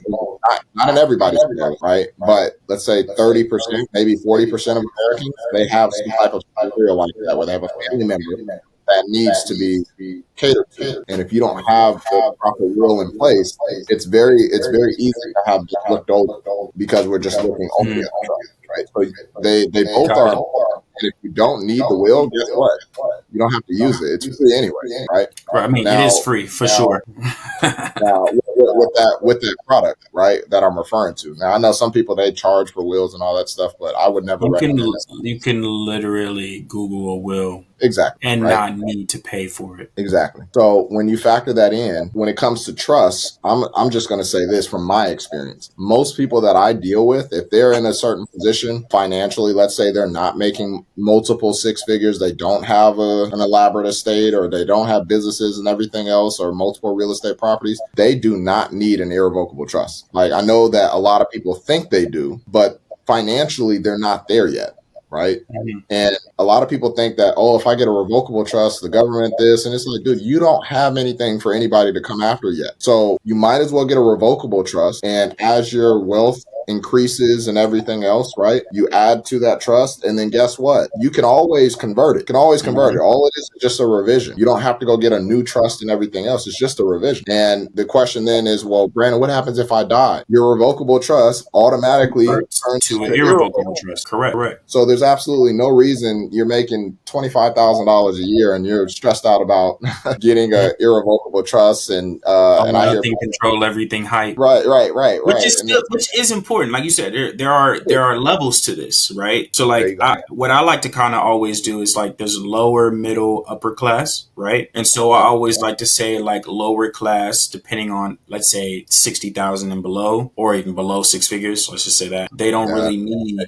Not in everybody's will, right? But let's say 30%, maybe 40% of Americans, they have some type of scenario like that where they have a family member that needs to be catered to. And if you don't have the proper will in place, it's very easy to have this looked over because we're just looking only at the trust, right? So they both are important. And if you don't need the will, guess what? You don't have to use it. It's free anyway, right? Right. I mean, it is free for sure. Now, with that product, right, that I'm referring to. Now, I know some people, they charge for wills and all that stuff, but I would never recommend that. You can literally Google a will Exactly. and Right. not need to pay for it. Exactly. So when you factor that in, when it comes to trust, I'm just going to say this from my experience. Most people that I deal with, if they're in a certain position financially, let's say they're not making multiple six figures, they don't have an elaborate estate, or they don't have businesses and everything else, or multiple real estate properties, they do not need an irrevocable trust. Like, I know that a lot of people think they do, but financially they're not there yet. Right. Mhm. And a lot of people think that, oh, if I get a revocable trust, the government this, and it's like, dude, you don't have anything for anybody to come after yet. So you might as well get a revocable trust. And as your wealth increases and everything else, right, you add to that trust. And then guess what? You can always convert it. You can always convert it. All it is just a revision. You don't have to go get a new trust and everything else. It's just a revision. And the question then is, well, Brandon, what happens if I die? Your revocable trust automatically turns To an to irrevocable trust. Correct. So there's absolutely no reason you're making $25,000 a year and you're stressed out about getting an irrevocable trust. And I hear Nothing control everything hype. right. Which is important. Like you said, there are levels to this, right? So There like you go. what I like to kind of always do is like there's lower, middle, upper class, right? And so I always like to say like lower class, depending on, let's say 60,000 and below, or even below six figures. Let's just say that they don't really need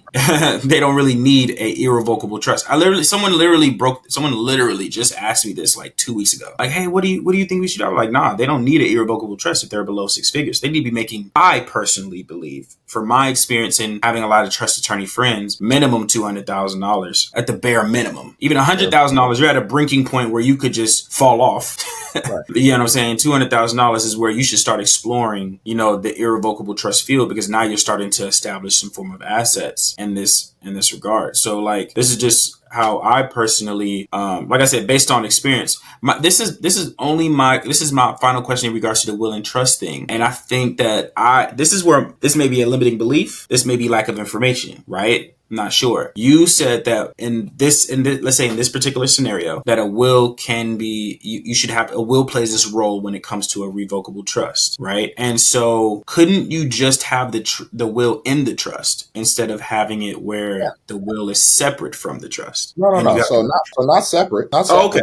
they don't really need a irrevocable trust. Someone literally just asked me this like 2 weeks ago. Like, hey, what do you think we should do? I'm like, nah, they don't need an irrevocable trust if they're below six figures. They need to be making, I personally believe, from my experience in having a lot of trust attorney friends, minimum $200,000 at the bare minimum. Even $100,000, you're at a breaking point where you could just fall off. Right. You know what I'm saying? $200,000 is where you should start exploring, the irrevocable trust field, because now you're starting to establish some form of assets in this regard. So like, this is just how I personally, like I said, based on experience, this is my final question in regards to the will and trust thing. And I think that this may be a limiting belief. This may be lack of information, right? I'm not sure. You said that let's say in this particular scenario, that a will can be, you should have, a will plays this role when it comes to a revocable trust, right? And so couldn't you just have the will in the trust instead of having it where the will is separate from the trust? No. So not separate. Not separate. Oh, okay.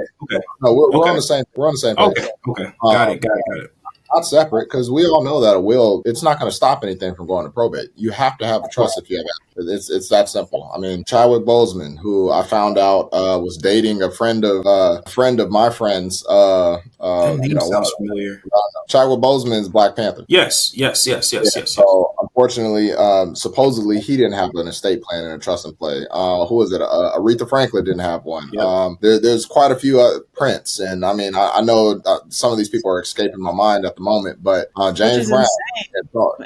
No, we're on the same. We're on the same page. Okay. Got it. Not separate, because we all know that a will, it's not going to stop anything from going to probate. You have to have a trust if you have it. It's that simple. I mean, Chadwick Boseman, who I found out was dating a friend of my friend's. Sounds familiar. Chadwick Boseman is Black Panther. Yes. So unfortunately, supposedly he didn't have an estate plan and a trust in play. Who was it? Aretha Franklin didn't have one. Yep. There's quite a few Prince, and I mean, I know some of these people are escaping my mind at the moment, but James Brown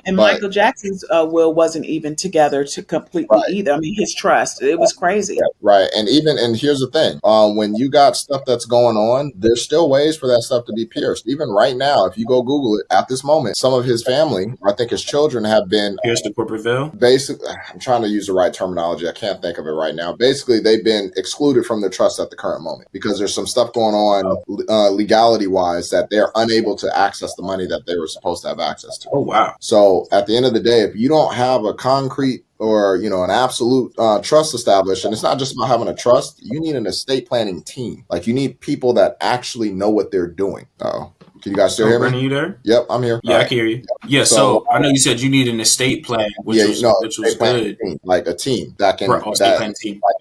and Michael Jackson's will wasn't even together to completely either. I mean, his trust, it was crazy. Right. And here's the thing, when you got stuff that's going on, there's still ways for that stuff to be pierced. Even right now, if you go Google it at this moment, some of his family, I think his children, have been pierced the corporate veil. Basically, I'm trying to use the right terminology. I can't think of it right now. Basically, they've been excluded from the trust at the current moment because there's some stuff going on legality wise that they're unable to access the money that they were supposed to have access to. Oh, wow. So at the end of the day, if you don't have a concrete or an absolute trust established, and it's not just about having a trust, you need an estate planning team. Like, you need people that actually know what they're doing. Can you guys still hear me? Brandon, you there? Yep, I'm here. Yeah, I can hear you. Yeah, so I know you said you need an estate plan, which was good. Team, like a team that can estate plan team. Like,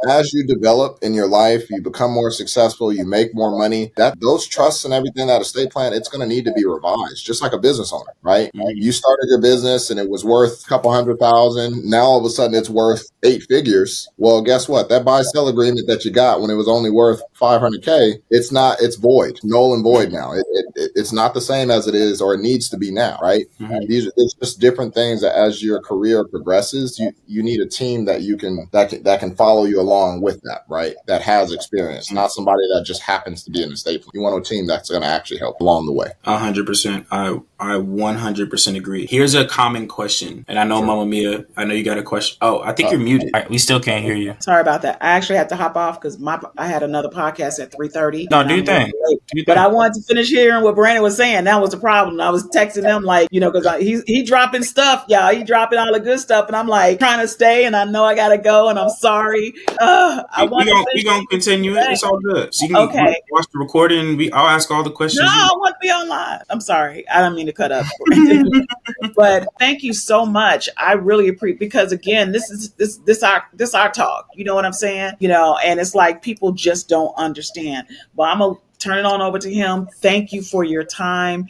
as you develop in your life, you become more successful, you make more money. Those trusts and everything, that estate plan, it's going to need to be revised, just like a business owner, right? Mm-hmm. You started your business and it was worth a couple $100,000. Now all of a sudden it's worth 8 figures. Well, guess what? That buy-sell agreement that you got when it was only worth $500K, it's void, null and void now. It's not the same as it is or it needs to be now, right? Mm-hmm. There's just different things that as your career progresses, you need a team that can follow you along with that, right? That has experience, not somebody that just happens to be in the estate plan. You want a team that's going to actually help along the way. 100%. I I 100% agree. Here's a common question, and I know, Mama Mia, I know you got a question. Oh, I think you're muted. All right, we still can't hear you. Sorry about that. I actually had to hop off because I had another podcast at 3:30. No, do your thing. But I wanted to finish hearing what Brandon was saying. That was the problem. I was texting him like, because he dropping stuff, y'all. He dropping all the good stuff, and I'm like trying to stay, and I know I gotta go, and I'm sorry. We gonna continue it. It's all good. So you can watch the recording. I'll ask all the questions. No, I want to be online. I'm sorry. I don't mean to cut up. But thank you so much. I really appreciate, because again, this our talk. You know what I'm saying? And it's like people just don't understand. But I'm gonna turn it on over to him. Thank you for your time.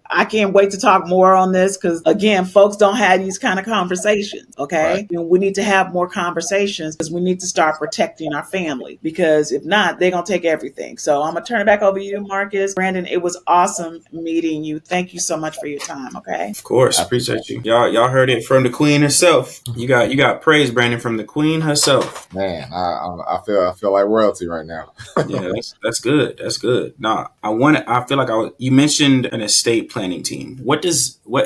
I can't wait to talk more on this because, again, folks don't have these kind of conversations, okay? Right. We need to have more conversations because we need to start protecting our family, because if not, they're going to take everything. So I'm going to turn it back over to you, Marcus. Brandon, it was awesome meeting you. Thank you so much for your time, okay? Of course. I appreciate you. Y'all heard it from the queen herself. You got praise, Brandon, from the queen herself. Man, I feel like royalty right now. Yeah, that's good. That's good. Nah, you mentioned an estate planning team. What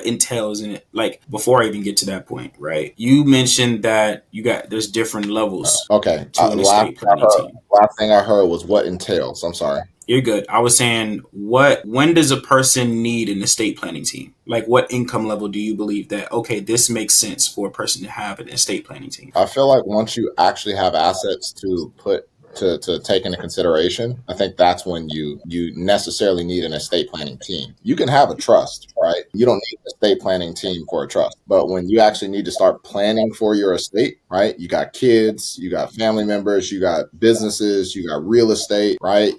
entails in it? Like, before I even get to that point, right? You mentioned that there's different levels. Okay. To an estate planning team. Last thing I heard was what entails. I'm sorry. You're good. I was saying, when does a person need an estate planning team? Like, what income level do you believe that, okay, this makes sense for a person to have an estate planning team? I feel like once you actually have assets to take into consideration, I think that's when you necessarily need an estate planning team. You can have a trust, right? You don't need an estate planning team for a trust. But when you actually need to start planning for your estate, right? You got kids, you got family members, you got businesses, you got real estate, right?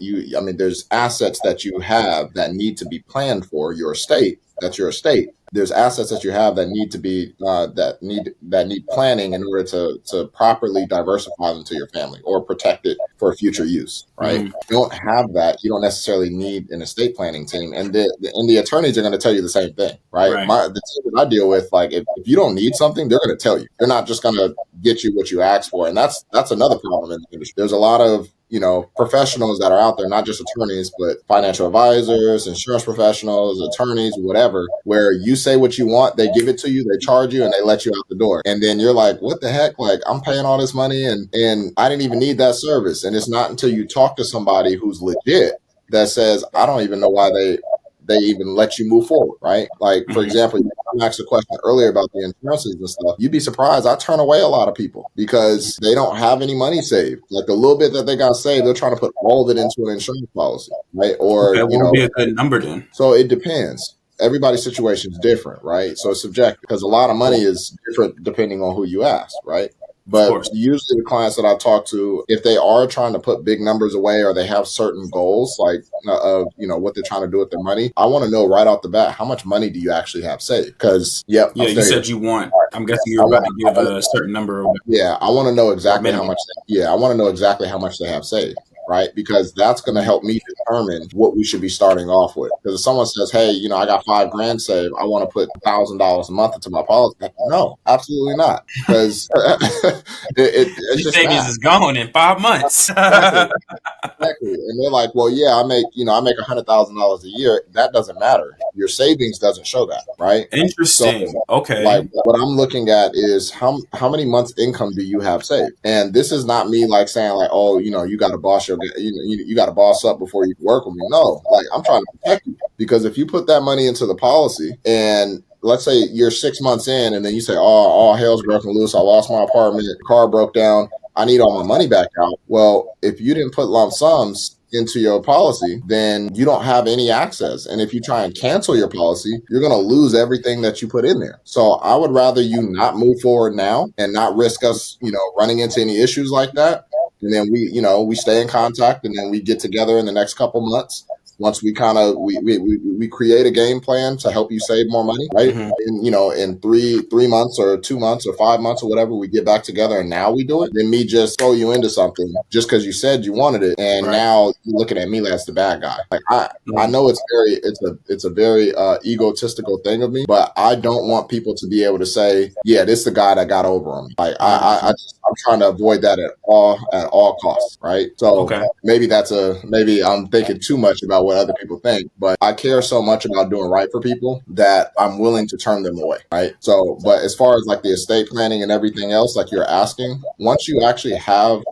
There's assets that you have that need to be planned for your estate. That's your estate. There's assets that you have that need to be that need planning in order to properly diversify them to your family or protect it for future use, right? Mm-hmm. If you don't have that, you don't necessarily need an estate planning team, and the attorneys are going to tell you the same thing, right? The team that I deal with, like if you don't need something, they're going to tell you. They're not just going to get you what you ask for, and that's another problem in the industry. There's a lot of professionals that are out there, not just attorneys, but financial advisors, insurance professionals, attorneys, whatever, where you say what you want, they give it to you, they charge you, and they let you out the door. And then you're like, what the heck? Like, I'm paying all this money and I didn't even need that service. And it's not until you talk to somebody who's legit that says, I don't even know why they even let you move forward, right? Like, for example, you asked a question earlier about the insurances and stuff. You'd be surprised. I turn away a lot of people because they don't have any money saved. Like, the little bit that they got saved, they're trying to put all of it into an insurance policy, right? Or, that won't be a good number then. So it depends. Everybody's situation is different, right? So it's subjective because a lot of money is different depending on who you ask, right? But usually the clients that I talk to, if they are trying to put big numbers away or they have certain goals, like of what they're trying to do with their money, I want to know right off the bat, how much money do you actually have saved? Because you said you want. I'm guessing you're about to give a certain number. Yeah, I want to know exactly how much. I want to know exactly how much they have saved. Right? Because that's going to help me determine what we should be starting off with. Because if someone says, hey, I got $5,000 saved, I want to put $1,000 a month into my policy. No, absolutely not. Because it's just savings is gone in 5 months. Exactly. And they're like, well, yeah, I make $100,000 a year. That doesn't matter. Your savings doesn't show that, right? Interesting. So, okay. Like, what I'm looking at is how many months income do you have saved? And this is not me like saying like, oh, you got to boss you got to boss up before you work with me. No, like, I'm trying to protect you, because if you put that money into the policy and let's say you're 6 months in and then you say, oh, all hell's broken loose. I lost my apartment. The car broke down. I need all my money back out. Well, if you didn't put lump sums into your policy, then you don't have any access. And if you try and cancel your policy, you're going to lose everything that you put in there. So I would rather you not move forward now and not risk us, running into any issues like that. And then we stay in contact, and then we get together in the next couple months. Once we we create a game plan to help you save more money, right? Mm-hmm. In 3 months or 2 months or 5 months or whatever, we get back together and now we do it. Then me just throw you into something just because you said you wanted it, and now you're looking at me like as the bad guy. Like I know it's a very egotistical thing of me, but I don't want people to be able to say, yeah, this is the guy that got over on me. Like I'm trying to avoid that at all costs, right? So maybe I'm thinking too much about what other people think, but I care so much about doing right for people that I'm willing to turn them away, right? So, but as far as like the estate planning and everything else, like you're asking, once you actually have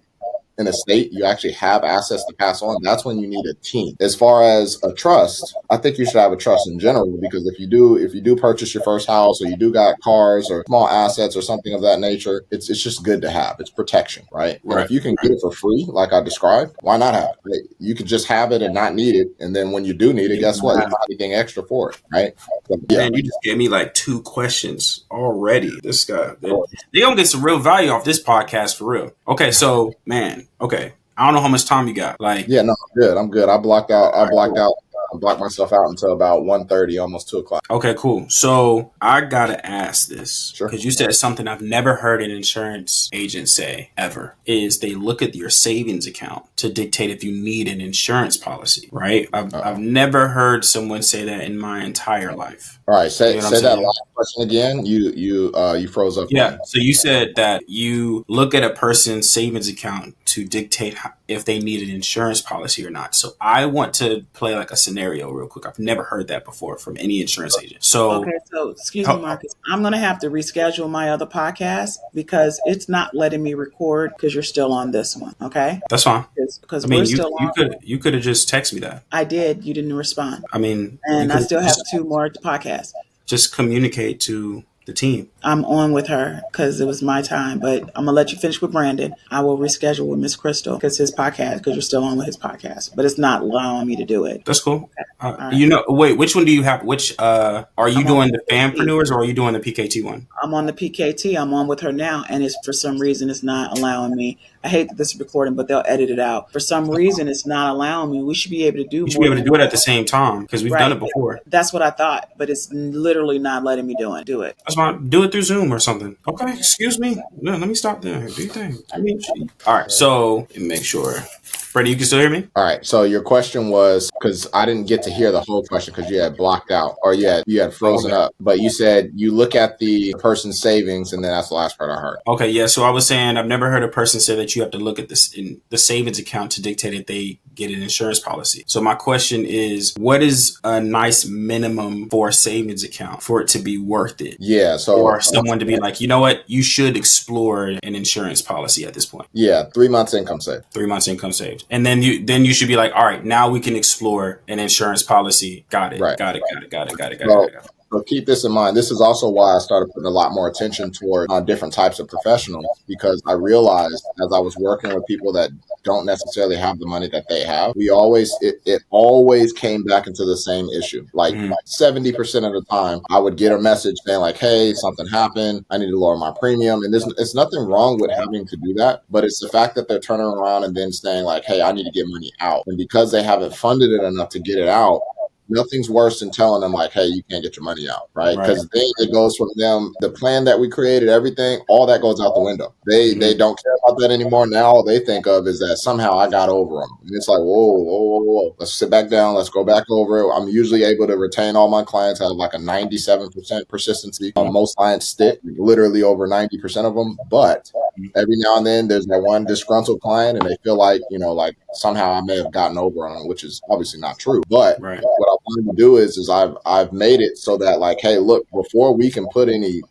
an estate, you actually have assets to pass on, that's when you need a team. As far as a trust, I think you should have a trust in general, because if you do purchase your first house, or you do got cars or small assets or something of that nature, it's just good to have. It's protection, right? And if you can get it for free, like I described, why not have it? You could just have it and not need it, and then when you do need it, guess what? You don't have anything extra for it, right? So, yeah. Man, you just gave me like 2 questions already. This guy, they gonna get some real value off this podcast for real. Okay, so man, okay, I don't know how much time you got. Like, yeah, no, I'm good. I blocked myself out until about 1:30, almost 2 o'clock. Okay, cool. So I gotta ask this, Sure. because you said something I've never heard an insurance agent say ever, is they look at your savings account to dictate if you need an insurance policy, right? I've never heard someone say that in my entire life. All right, say You know what I'm that saying? last question again. You froze up. Yeah. So you said that you look at a person's savings account to dictate if they need an insurance policy or not. So I want to play like a scenario real quick. I've never heard that before from any insurance agent. So Okay, so excuse me, Marcus. I'm going to have to reschedule my other podcast because it's not letting me record because you're still on this one. Okay, that's fine. because I mean, we're still on. you could have just texted me that. I did. You didn't respond, I mean, and you I could still have just, 2 more podcasts. just communicate to the team. I'm on with her because it was my time, but I'm gonna let you finish with Brandon. I will reschedule with Miss Crystal because his podcast, because you're still on with his podcast, but it's not allowing me to do it. That's cool. Right. You know, wait, which one do you have? Which are you I'm doing on the Fanpreneurs or are you doing the PKT one? I'm on the PKT. I'm on with her now, and it's for some reason it's not allowing me. I hate that this is recording, but they'll edit it out. For some reason, it's not allowing me. We should be able to do. You should be able to do it at the same time because we've done it before. That's what I thought, but it's literally not letting me do it. That's fine. Do it through Zoom or something. Okay, excuse me. No, let me stop there. Do your thing. All right, so let me make sure. Freddie, you can still hear me? All right. So your question was, because I didn't get to hear the whole question because you had blocked out, or you had frozen up. But you said you look at the person's savings, and then that's the last part I heard. Okay, yeah. So I was saying I've never heard a person say that you have to look at this in the savings account to dictate if they get an insurance policy. So my question is, what is a nice minimum for a savings account for it to be worth it? Yeah. So or someone to be like, you know what, you should explore an insurance policy at this point. Yeah, 3 months income saved. 3 months income saved. And then you should be like, all right, now we can explore an insurance policy. Got it. Right. Got it. So keep this in mind. This is also why I started putting a lot more attention toward different types of professionals, because I realized as I was working with people that don't necessarily have the money that they have, it always came back into the same issue. Like 70% of the time, I would get a message saying like, hey, something happened. I need to lower my premium. And it's nothing wrong with having to do that, but it's the fact that they're turning around and then saying like, hey, I need to get money out. And because they haven't funded it enough to get it out, nothing's worse than telling them like, hey, you can't get your money out, right? Because then it goes from them, the plan that we created, everything, all that goes out the window. They don't care about that anymore. Now all they think of is that somehow I got over them. And it's like, whoa. Let's sit back down. Let's go back over it. I'm usually able to retain all my clients. I have like a 97% persistency. Most clients stick, literally over 90% of them. But every now and then there's that one disgruntled client and they feel like, like somehow I may have gotten over them, which is obviously not true. But what I wanted to do is I've made it so that like, hey, look, before we can put any,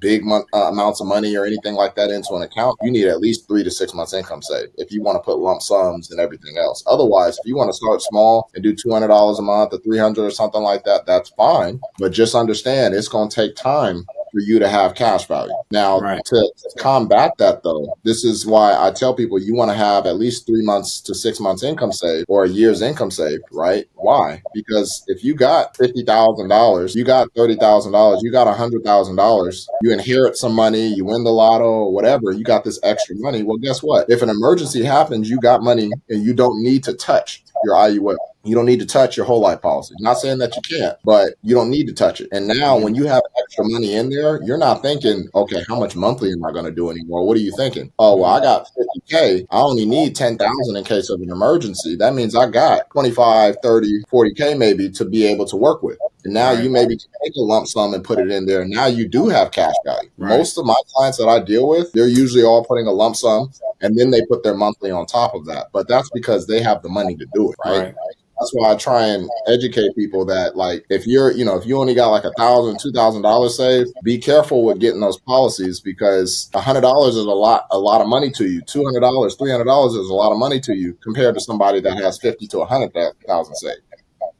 big amounts of money or anything like that into an account, you need at least 3 to 6 months income saved if you want to put lump sums and everything else. Otherwise, if you want to start small and do $200 a month or $300 or something like that, that's fine. But just understand it's going to take time for you to have cash value. Now, to combat that though, this is why I tell people you want to have at least 3 months to 6 months income saved or a year's income saved, right? Why? Because if you got $50,000, you got $30,000, you got $100,000, you inherit some money, you win the lotto or whatever, you got this extra money. Well, guess what? If an emergency happens, you got money and you don't need to touch your IUL. You don't need to touch your whole life policy. I'm not saying that you can't, but you don't need to touch it. And now when you have extra money in there, you're not thinking, okay, how much monthly am I going to do anymore? What are you thinking? Oh, well, I got $50K. I only need $10,000 in case of an emergency. That means I got 25, 30, 40K maybe to be able to work with. And now you maybe can take a lump sum and put it in there. Now you do have cash value. Most of my clients that I deal with, they're usually all putting a lump sum and then they put their monthly on top of that. But that's because they have the money to do it, right? That's why I try and educate people that, like, if you're, if you only got like $1,000, $2,000 saved, be careful with getting those policies, because $100 is a lot of money to you. $200, $300 is a lot of money to you compared to somebody that has 50 to 100,000 saved.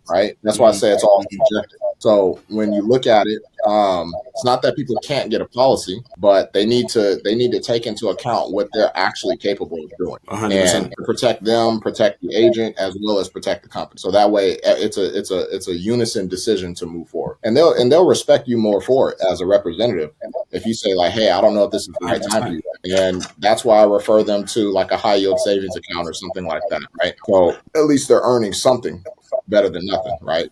Right. That's why I say it's all subjective. So when you look at it, it's not that people can't get a policy, but they need to take into account what they're actually capable of doing 100%. and protect them, protect the agent, as well as protect the company. So that way it's a unison decision to move forward, and they'll respect you more for it as a representative if you say, like, hey, I don't know if this is the right time for you. And that's why I refer them to like a high yield savings account or something like that. Right. So at least they're earning something better than nothing, right?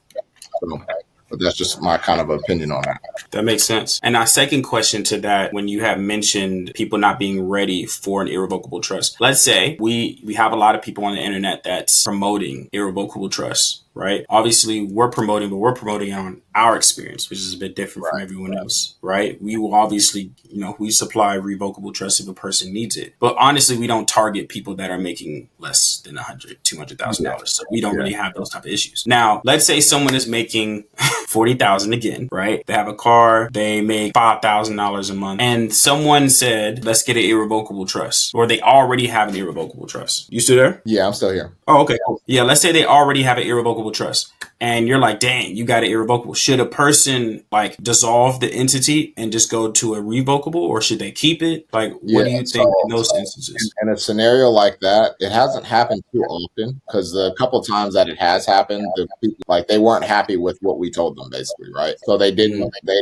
So, but that's just my kind of opinion on that. That makes sense. And our second question to that, when you have mentioned people not being ready for an irrevocable trust, let's say we have a lot of people on the internet that's promoting irrevocable trust, right? Obviously, we're promoting on our experience, which is a bit different from everyone else, right? We will obviously, we supply revocable trust if a person needs it. But honestly, we don't target people that are making less than $100,000, $200,000. So we don't really have those type of issues. Now, let's say someone is making $40,000 again, right? They have a car, they make $5,000 a month, and someone said, let's get an irrevocable trust, or they already have an irrevocable trust. You still there? Yeah, I'm still here. Oh, okay, cool. Yeah, let's say they already have an irrevocable trust, and you're like, dang, you got it irrevocable. Should a person like dissolve the entity and just go to a revocable, or should they keep it? Like, what do you think in those instances? In a scenario like that, it hasn't happened too often, because the couple of times that it has happened, the people, like, they weren't happy with what we told them, basically, right? So they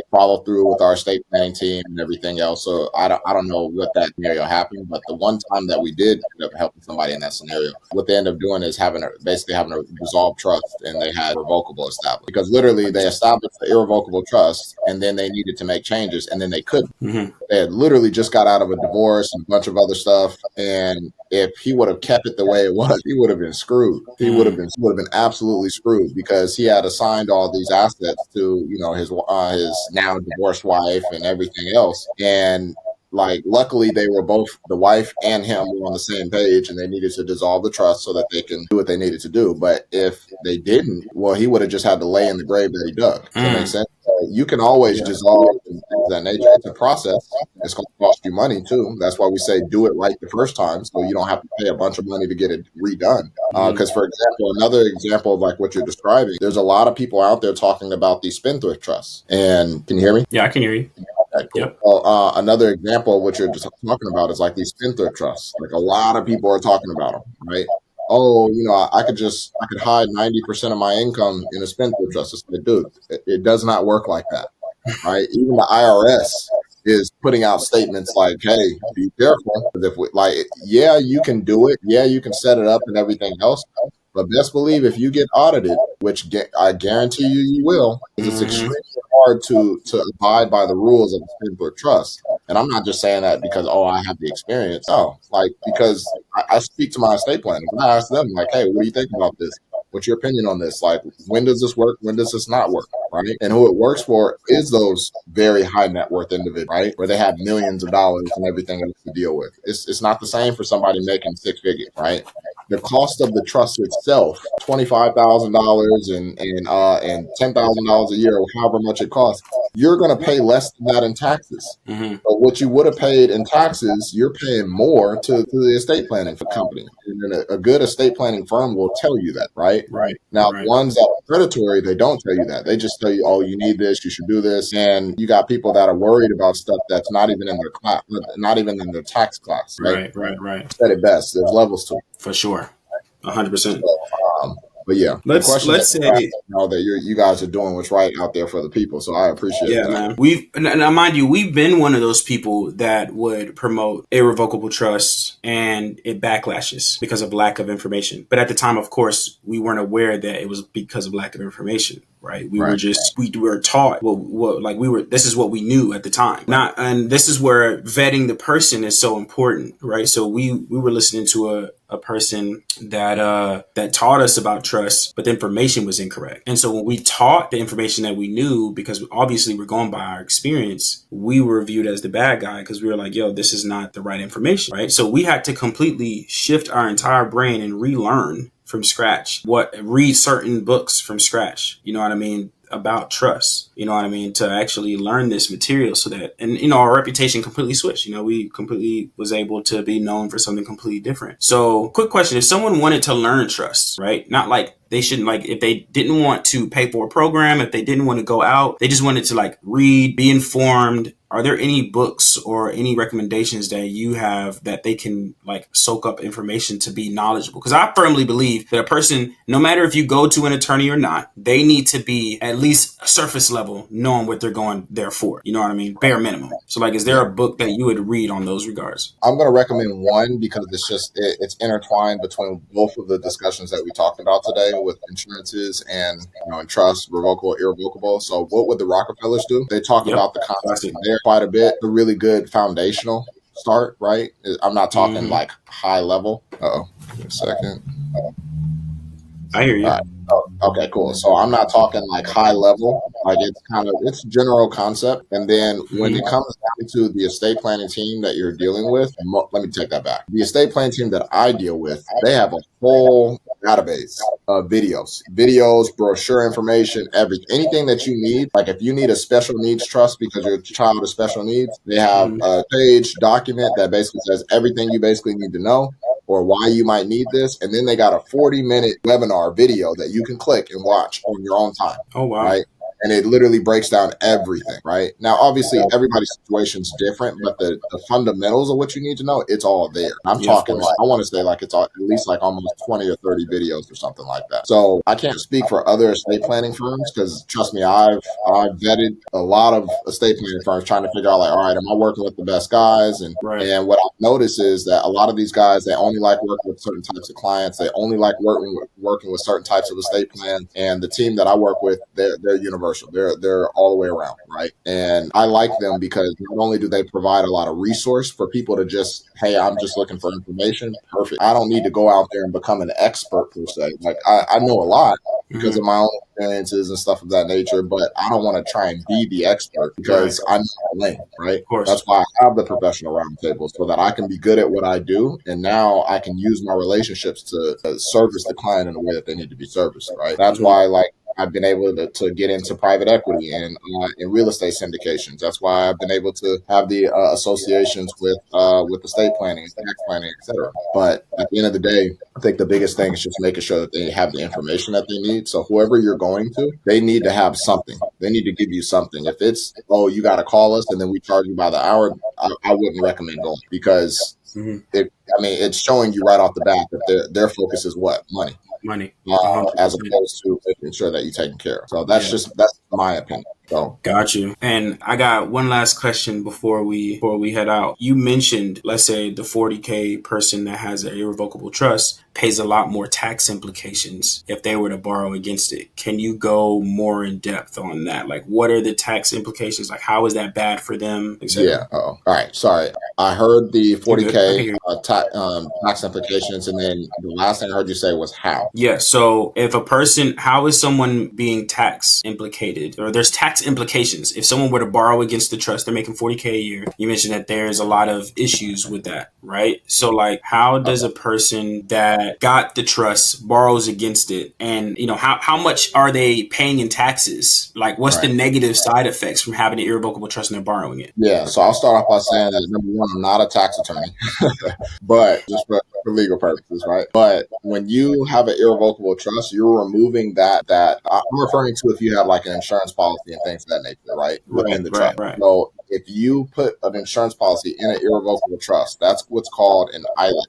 followed through with our estate planning team and everything else. So I don't know what that scenario happened, but the one time that we did end up helping somebody in that scenario, what they end up doing is basically having a dissolved trust, and they had revocable established, because literally they established the irrevocable trust, and then they needed to make changes, and then they couldn't. They had literally just got out of a divorce and a bunch of other stuff, and if he would have kept it the way it was, he would have been screwed. He would have been absolutely screwed, because he had assigned all these assets to his now divorced wife and everything else, and like, luckily they were both, the wife and him, were on the same page, and they needed to dissolve the trust so that they can do what they needed to do. But if they didn't, well, he would have just had to lay in the grave that he dug. Does that make sense? So you can always dissolve and things of that nature. It's a process. It's going to cost you money too. That's why we say do it right the first time, so you don't have to pay a bunch of money to get it redone. Because, for example, another example of like what you're describing, there's a lot of people out there talking about these spendthrift trusts. And can you hear me? Yeah, I can hear you. Okay, cool. Yep. Well, another example of what you're just talking about is like these spendthrift trusts. Like, a lot of people are talking about them, right? Oh, I could hide 90% of my income in a spendthrift trust. It's like, dude, it does not work like that, right? Even the IRS is putting out statements like, hey, be careful. If yeah, you can do it. Yeah, you can set it up and everything else. But best believe, if you get audited, which I guarantee you will, it's extremely hard to abide by the rules of the spendthrift trust. And I'm not just saying that because, I have the experience. No, because I speak to my estate planners, and I ask them, like, hey, what do you think about this? What's your opinion on this? Like, when does this work? When does this not work? Right? And who it works for is those very high net worth individuals, right? Where they have millions of dollars and everything else to deal with. It's not the same for somebody making six figures, right? The cost of the trust itself, $25,000 and $10,000 a year, or however much it costs, you're going to pay less than that in taxes. But what you would have paid in taxes, you're paying more to the estate planning company. And a good estate planning firm will tell you that, right? Right. Now, the ones that are predatory, they don't tell you that. They just tell you, you need this, you should do this. And you got people that are worried about stuff that's not even in their class, not even in their tax class. Right. Said it best. There's levels to it. For sure. 100%. But yeah, let's say that you guys are doing what's right out there for the people. So I appreciate that. Yeah, man. Now, mind you, we've been one of those people that would promote irrevocable trusts, and it backlashes because of lack of information. But at the time, of course, we weren't aware that it was because of lack of information. Right. We were taught this is what we knew at the time. And this is where vetting the person is so important. Right. So we were listening to a person that taught us about trust, but the information was incorrect. And so when we taught the information that we knew, because obviously we're going by our experience, we were viewed as the bad guy because we were like, yo, this is not the right information. Right. So we had to completely shift our entire brain and relearn from scratch, read certain books from scratch, you know what I mean, about trust, you know what I mean, to actually learn this material so that, and our reputation completely switched. We completely was able to be known for something completely different. So quick question, if someone wanted to learn trust, right? Not like they shouldn't, like if they didn't want to pay for a program, if they didn't want to go out, they just wanted to like read, be informed. Are there any books or any recommendations that you have that they can like soak up information to be knowledgeable? Because I firmly believe that a person, no matter if you go to an attorney or not, they need to be at least surface level knowing what they're going there for. You know what I mean? Bare minimum. So like, is there a book that you would read on those regards? I'm going to recommend one because it's intertwined between both of the discussions that we talked about today with insurances and and trust, revocable, irrevocable. So what would the Rockefellers do? They talk about the concepts there quite a bit. A really good foundational start, right? I'm not talking like high level. Give me a second. I hear you. All right. Oh, okay, cool. So I'm not talking like high level, like it's general concept. And then when it comes down to the estate planning team that you're dealing with, let me take that back. The estate planning team that I deal with, they have a whole database of videos, brochure information, anything that you need. Like if you need a special needs trust because your child has special needs, they have a page document that basically says everything you basically need to know or why you might need this. And then they got a 40-minute webinar video that you can click and watch on your own time. Oh, wow. Right. And it literally breaks down everything, right? Now, obviously, everybody's situation is different, but the fundamentals of what you need to know, it's all there. I'm talking like, I want to say like it's at least like almost 20 or 30 videos or something like that. So I can't speak for other estate planning firms because trust me, I've vetted a lot of estate planning firms trying to figure out like, all right, am I working with the best guys? And what I've noticed is that a lot of these guys, they only like working with certain types of clients. They only like working with certain types of estate plans. And the team that I work with, they're universal. They're all the way around, right? And I like them because not only do they provide a lot of resource for people to just, hey, I'm just looking for information. Perfect. I don't need to go out there and become an expert per se. Like I know a lot because of my own experiences and stuff of that nature, but I don't want to try and be the expert because I'm not lame, right? Of course. That's why I have the professional roundtable so that I can be good at what I do. And now I can use my relationships to service the client in a way that they need to be serviced, right? That's why I've been able to get into private equity and real estate syndications. That's why I've been able to have the associations with estate planning, tax planning, etc. But at the end of the day, I think the biggest thing is just making sure that they have the information that they need. So whoever you're going to, they need to have something. They need to give you something. If it's, oh, you got to call us and then we charge you by the hour, I wouldn't recommend going because it's showing you right off the bat that their focus is what? Money, as opposed to making sure that you're taken care of. So that's my opinion. So got you. And I got one last question before we head out. You mentioned, let's say the 40K person that has an irrevocable trust pays a lot more tax implications if they were to borrow against it. Can you go more in depth on that? Like, what are the tax implications? Like, how is that bad for them? Yeah. All right. Sorry. I heard the 40K tax implications, and then the last thing I heard you say was how. Yeah. So how is someone being tax implicated, or there's tax implications if someone were to borrow against the trust? They're making 40K a year. You mentioned that there's a lot of issues with that, right? So like, how does a person that got the trust borrows against it, and how much are they paying in taxes? Like, what's the negative side effects from having an irrevocable trust and they're borrowing it? Yeah. So I'll start off by saying that number one, I'm not a tax attorney, but just for legal purposes, right? But when you have an irrevocable trust, you're removing that I'm referring to if you have like an insurance policy and things of that nature, right? Within the trust. Right. So if you put an insurance policy in an irrevocable trust, that's what's called an ILIT,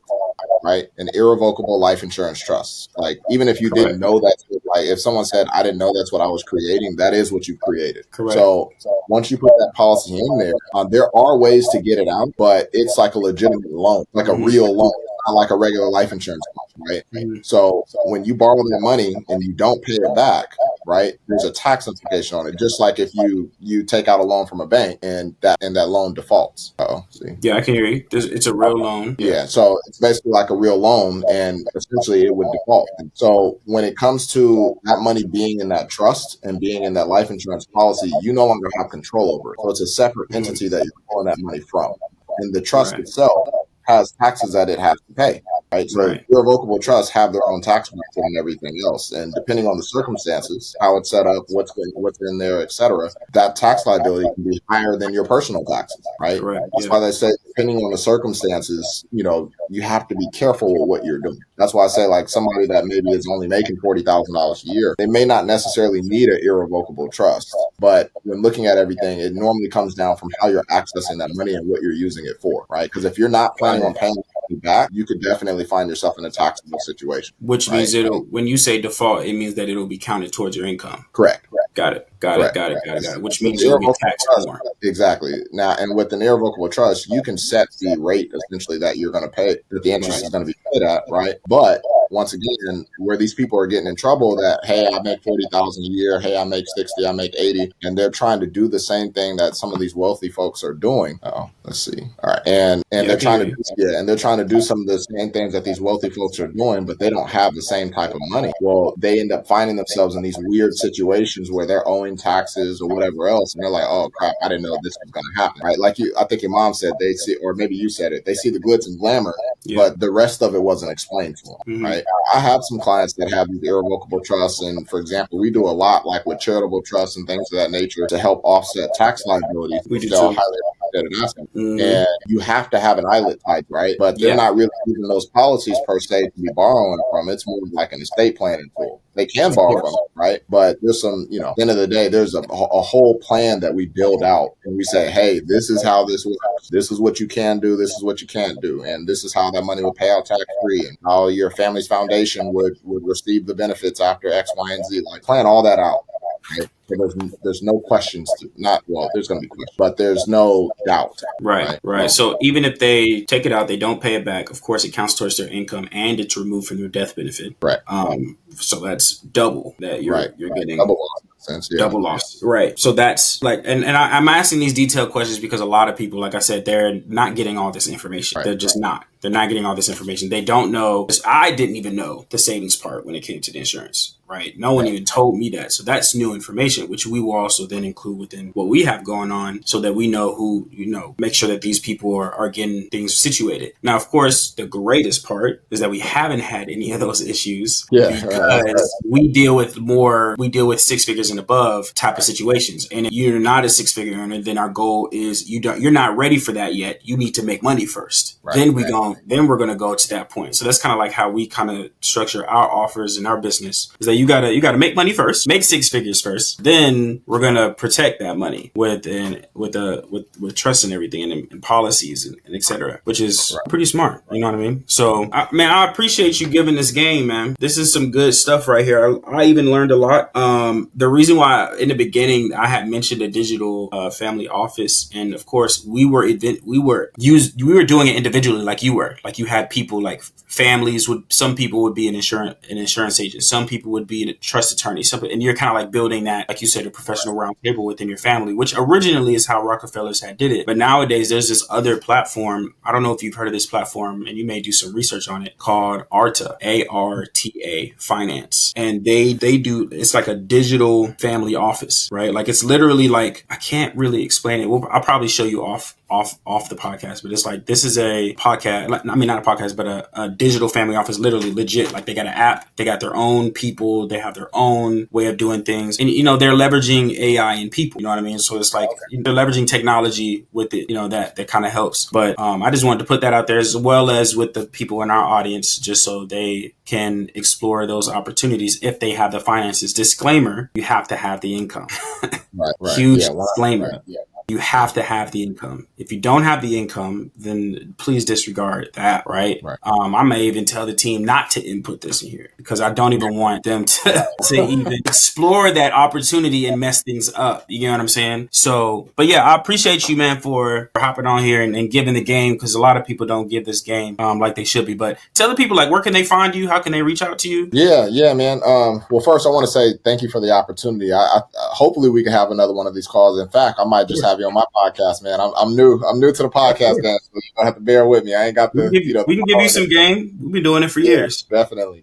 right? An irrevocable life insurance trust. Like, even if you didn't know that, like if someone said, I didn't know that's what I was creating, that is what you created. Correct. So once you put that policy in there, there are ways to get it out, but it's like a legitimate loan, like a real loan. Not like a regular life insurance company, right? So when you borrow that money and you don't pay it back, right, there's a tax implication on it. Just like if you take out a loan from a bank and that loan defaults. See? Yeah, I can hear you. It's a real loan. Yeah, so it's basically like a real loan, and essentially it would default. So when it comes to that money being in that trust and being in that life insurance policy, you no longer have control over it. So it's a separate entity that you're pulling that money from, and the trust itself has taxes that it has to pay. right? So irrevocable trusts have their own tax bracket and everything else. And depending on the circumstances, how it's set up, what's in there, et cetera, that tax liability can be higher than your personal taxes, right? That's why they say, depending on the circumstances, you have to be careful with what you're doing. That's why I say, like, somebody that maybe is only making $40,000 a year, they may not necessarily need an irrevocable trust. But when looking at everything, it normally comes down from how you're accessing that money and what you're using it for, right? Because if you're not planning on paying it back, you could definitely find yourself in a taxable situation. Which means when you say default, it means that it'll be counted towards your income. Correct. Got it. Which means you'll be taxed more. Exactly. Now, and with an irrevocable trust, you can set the rate essentially that you're going to pay, that the interest is going to be paid at, right? But once again, where these people are getting in trouble that, hey, I make $40,000 a year, hey, I make 60, I make 80, and they're trying to do the same thing that some of these wealthy folks are doing. Let's see. All right. And they're trying to do some of the same things that these wealthy folks are doing, but they don't have the same type of money. Well, they end up finding themselves in these weird situations where they're owing taxes or whatever else, and they're like, oh crap, I didn't know this was going to happen, right? Like I think your mom said, they see, or maybe you said it, they see the glitz and glamour, but the rest of it wasn't explained to them, right? I have some clients that have these irrevocable trusts, and for example, we do a lot like with charitable trusts and things of that nature to help offset tax liabilities. We do too. Mm-hmm. And you have to have an ILIT type, right? But they're not really using those policies per se to be borrowing from. It's more like an estate planning tool. They can borrow from it, right? But there's some, at the end of the day, there's a whole plan that we build out, and we say, hey, this is how this works. This is what you can do. This is what you can't do. And this is how that money will pay out tax-free, and how your family's foundation would receive the benefits after X, Y, and Z. Like, plan all that out. Right? So there's no questions there's going to be questions, but there's no doubt. Right. So even if they take it out, they don't pay it back, of course, it counts towards their income and it's removed from their death benefit. Right. So that's double that you're getting. Double loss. Sense, double loss. Right. So that's like, and I'm asking these detailed questions because a lot of people, like I said, they're not getting all this information. They're just not. They're not getting all this information. They don't know. I didn't even know the savings part when it came to the insurance. Right. No one even told me that. So that's new information, which we will also then include within what we have going on so that we know who, make sure that these people are getting things situated. Now, of course, the greatest part is that we haven't had any of those issues because we deal with 6 figures and above type of situations. And if you're not a 6-figure earner, then our goal is you're not ready for that yet. You need to make money first. Right, then we're going to go to that point. So that's kind of like how we kind of structure our offers in our business, is that you gotta make money first, make 6 figures first. Then we're going to protect that money with trust and everything and policies and et cetera, which is pretty smart. You know what I mean? So, I appreciate you giving this game, man. This is some good stuff right here. I even learned a lot. The reason why in the beginning I had mentioned a digital family office, and of course we were doing it individually, like you were. Like you had people like families some people would be an insurance agent, some people would be a trust attorney, and you're kind of like building that, like you said, a professional round table within your family, which originally is how Rockefellers had did it. But nowadays there's this other platform. I don't know if you've heard of this platform, and you may do some research on it, called ARTA, ARTA Finance. And they do, it's like a digital family office, right? Like it's literally like, I can't really explain it. I'll probably show you off the podcast, but it's like, this is a podcast, I mean, not a podcast, but a digital family office, literally legit. Like they got an app, they got their own people, they have their own way of doing things. And, they're leveraging AI and people, you know what I mean? So it's like, they're leveraging technology with it, that kind of helps. But I just wanted to put that out there, as well as with the people in our audience, just so they can explore those opportunities if they have the finances. Disclaimer, you have to have the income. Right. Huge disclaimer. Yeah. You have to have the income. If you don't have the income, then please disregard that, right? I may even tell the team not to input this in here because I don't even want them to even explore that opportunity and mess things up. You know what I'm saying? So, but yeah, I appreciate you, man, for hopping on here and giving the game, because a lot of people don't give this game like they should be. But tell the people, like, where can they find you? How can they reach out to you? Yeah, man. Well, first, I want to say thank you for the opportunity. I hopefully we can have another one of these calls. In fact, I might just have have you on my podcast, man. I'm new to the podcast game, so you're gonna have to bear with me. I ain't got We the, can give, we can give you some game. We've been doing it for years. Definitely.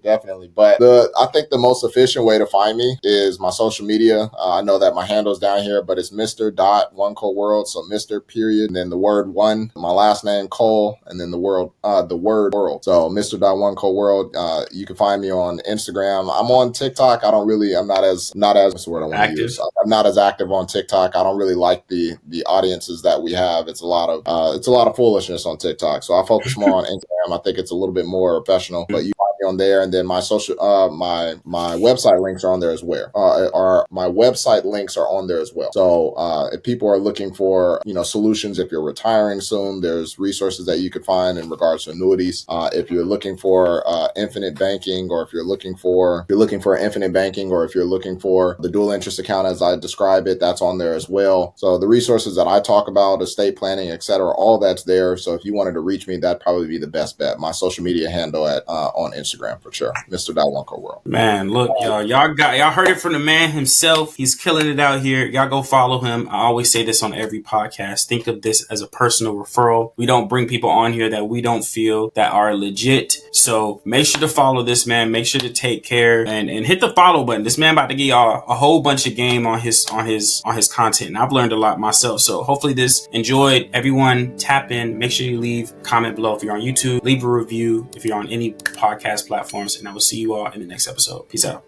But I think the most efficient way to find me is my social media. I know that my handle's down here, but it's Mr.OneColeWorld. So Mr. period, and then the word one, my last name Cole, and then the word world. So Mr.OneColeWorld. You can find me on Instagram. I'm on TikTok. I'm not as what's the word I want to use. I'm not as active on TikTok. I don't really like the audiences that we have. It's a lot of foolishness on TikTok. So I focus more on Instagram. I think it's a little bit more professional. But you find me on there, and then my social my website links are on there as well. My website links are on there as well. So if people are looking for solutions, if you're retiring soon, there's resources that you could find in regards to annuities. If you're looking for infinite banking, or if you're looking for infinite banking, or if you're looking for the dual interest account as I describe it, that's on there as well. So the resources that I talk about, estate planning, etc., all that's there. So if you wanted to reach me, that'd probably be the best bet. My social media handle on Instagram for sure, Mr.OneColeWorld. Man, look, y'all heard it from the man himself. He's killing it out here. Y'all go follow him. I always say this on every podcast. Think of this as a personal referral. We don't bring people on here that we don't feel that are legit. So make sure to follow this man. Make sure to take care and hit the follow button. This man about to give y'all a whole bunch of game on his content, and I've learned a lot myself. So hopefully this enjoyed. Everyone tap in. Make sure you leave a comment below if you're on YouTube. Leave a review if you're on any podcast platforms, and I will see you all in the next episode. Peace out.